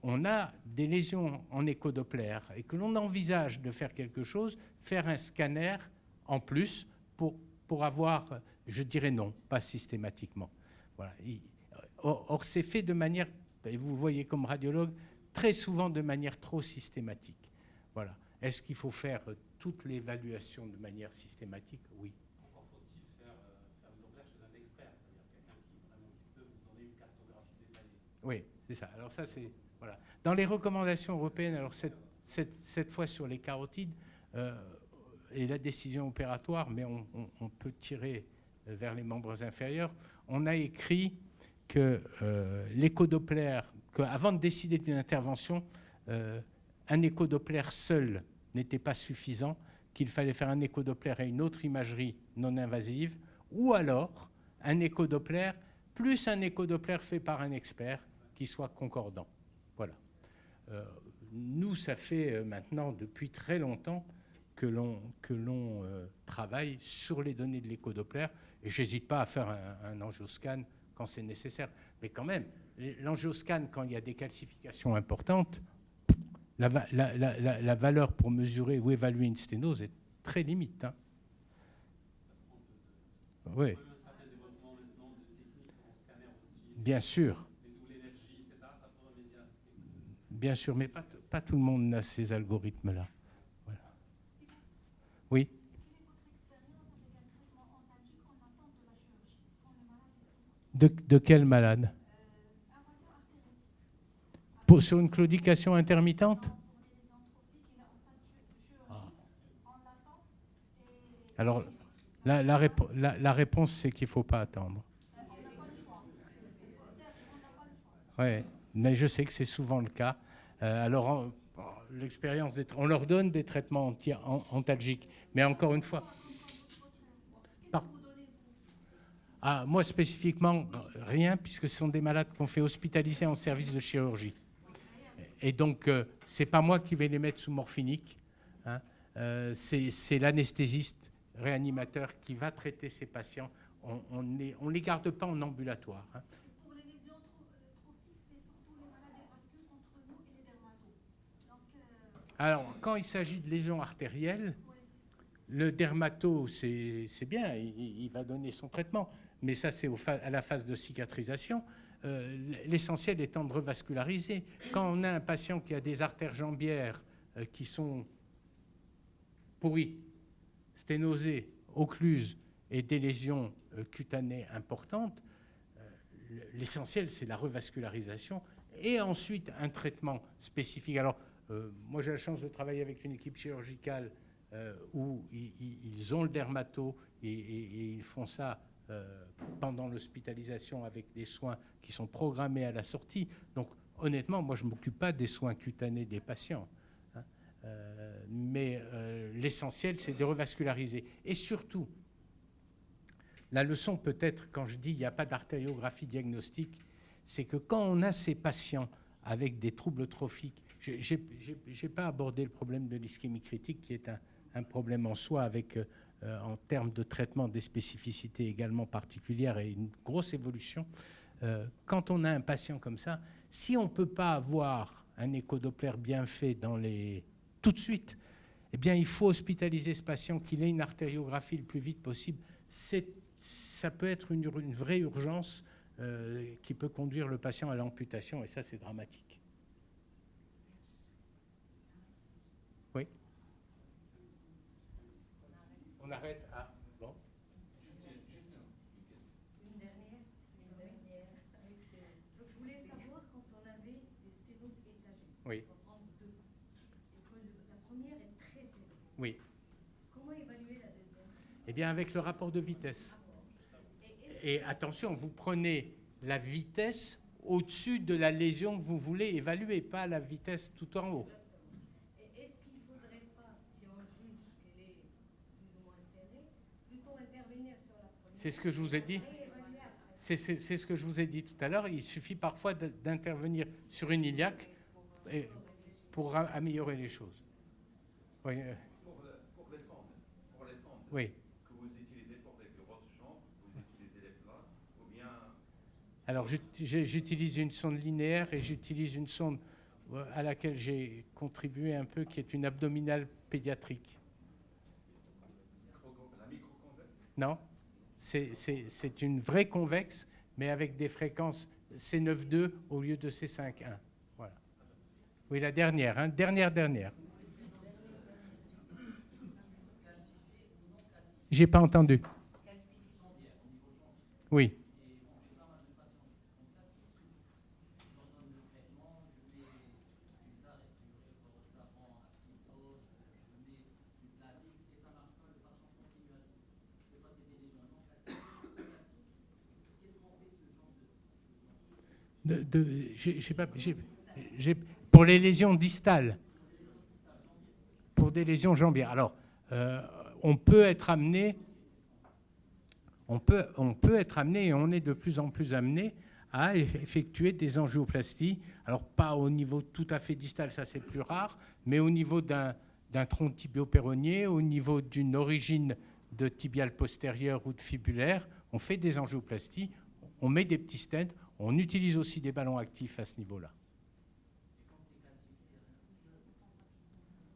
on a des lésions en écho-Doppler et que l'on envisage de faire quelque chose, faire un scanner en plus pour avoir, je dirais non, pas systématiquement. Voilà. Or, c'est fait de manière, et vous voyez comme radiologue, très souvent de manière trop systématique. Voilà. Est-ce qu'il faut faire toute l'évaluation de manière systématique? Oui. Encore faut-il faire le Doppler chez un expert, c'est-à-dire quelqu'un qui peut vous donner une cartographie détaillée. Oui, c'est ça. Alors ça, c'est... Voilà. Dans les recommandations européennes, alors cette fois sur les carotides, et la décision opératoire, mais on peut tirer vers les membres inférieurs, on a écrit que l'écho-Doppler, qu'avant de décider d'une intervention, un écho-Doppler seul n'était pas suffisant, qu'il fallait faire un écho-Doppler et une autre imagerie non invasive, ou alors un écho-Doppler plus un écho-Doppler fait par un expert qui soit concordant. Voilà. Nous, ça fait maintenant depuis très longtemps que l'on travaille sur les données de l'écho-Doppler, et je n'hésite pas à faire un angioscan quand c'est nécessaire. Mais quand même, l'angioscan, quand il y a des calcifications importantes, la valeur pour mesurer ou évaluer une sténose est très limite. Hein. Ça prend Oui, un certain développement maintenant de techniques en scanner aussi, bien sûr, d'où l'énergie, etc. Ça peut remédier à ce bien sûr, mais pas tout le monde n'a ces algorithmes-là. Voilà. Oui. De quel malade? Sur une claudication intermittente? Ah. Alors, la réponse, c'est qu'il ne faut pas attendre. Oui, mais je sais que c'est souvent le cas. Alors, l'expérience, on leur donne des traitements antalgiques, mais encore une fois... moi, spécifiquement, rien, puisque ce sont des malades qu'on fait hospitaliser en service de chirurgie. Et donc, ce n'est pas moi qui vais les mettre sous morphinique. Hein. C'est l'anesthésiste réanimateur qui va traiter ces patients. On ne les garde pas en ambulatoire. Hein. Pour les lésions trophiques, c'est surtout les maladies vasculaires contre nous et les dermatos. Alors, quand il s'agit de lésions artérielles, le dermato, c'est bien, il va donner son traitement, mais ça, c'est à la phase de cicatrisation. L'essentiel étant de revasculariser. Quand on a un patient qui a des artères jambières qui sont pourries, sténosées, occluses et des lésions cutanées importantes, l'essentiel, c'est la revascularisation et ensuite un traitement spécifique. Alors, moi, j'ai la chance de travailler avec une équipe chirurgicale où ils ont le dermato et ils font ça pendant l'hospitalisation avec des soins qui sont programmés à la sortie. Donc, honnêtement, moi, je ne m'occupe pas des soins cutanés des patients. Hein. Mais l'essentiel, c'est de revasculariser. Et surtout, la leçon peut-être, quand je dis qu'il n'y a pas d'artériographie diagnostique, c'est que quand on a ces patients avec des troubles trophiques, je n'ai pas abordé le problème de l'ischémie critique, qui est un problème en soi avec... en termes de traitement des spécificités également particulières et une grosse évolution. Quand on a un patient comme ça, si on ne peut pas avoir un échodoppler bien fait tout de suite, eh bien, il faut hospitaliser ce patient, qu'il ait une artériographie le plus vite possible. Ça peut être une vraie urgence qui peut conduire le patient à l'amputation, et ça, c'est dramatique. Oui. On arrête à... Bon. Une dernière. Donc, je voulais savoir quand on avait des sténos étagés. Oui. On prend deux. Et que la première est très élevée. Oui. Comment évaluer la deuxième? Eh bien, avec le rapport de vitesse. Et attention, vous prenez la vitesse au-dessus de la lésion que vous voulez évaluer, pas la vitesse tout en haut. Et est-ce qu'il ne faudrait pas, si on juge qu'elle est plus ou moins serrée, plutôt intervenir sur la première? C'est ce que je vous ai dit. C'est ce que je vous ai dit tout à l'heure. Il suffit parfois d'intervenir sur une iliaque pour améliorer les choses. Oui. Pour les sondes, Oui. que vous utilisez pour les grosses jambes, vous utilisez les plats ou bien... Alors, j'utilise une sonde linéaire et j'utilise une sonde à laquelle j'ai contribué un peu, qui est une abdominale pédiatrique. La microconvexe? Non, c'est une vraie convexe, mais avec des fréquences C9.2 au lieu de C5.1. Voilà. Oui, la dernière, hein, dernière. J'ai pas entendu. Oui. Pour les lésions distales, pour des lésions jambières. Alors, on peut être amené, et on est de plus en plus amené à effectuer des angioplasties. Alors, pas au niveau tout à fait distal, ça c'est plus rare, mais au niveau d'un tronc tibio-péronnier, au niveau d'une origine de tibial postérieur ou de fibulaire, on fait des angioplasties, on met des petits stents. On utilise aussi des ballons actifs à ce niveau-là.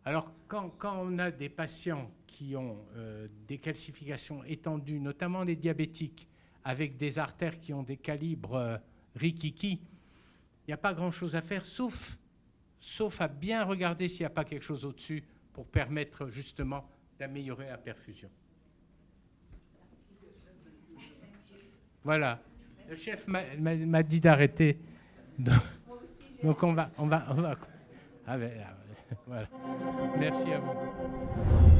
Alors, quand on a des patients qui ont des calcifications étendues, notamment les diabétiques, avec des artères qui ont des calibres rikiki, il n'y a pas grand-chose à faire, sauf à bien regarder s'il n'y a pas quelque chose au-dessus pour permettre justement d'améliorer la perfusion. Voilà. Le chef m'a dit d'arrêter. Donc on va. Ah ben, voilà. Merci à vous.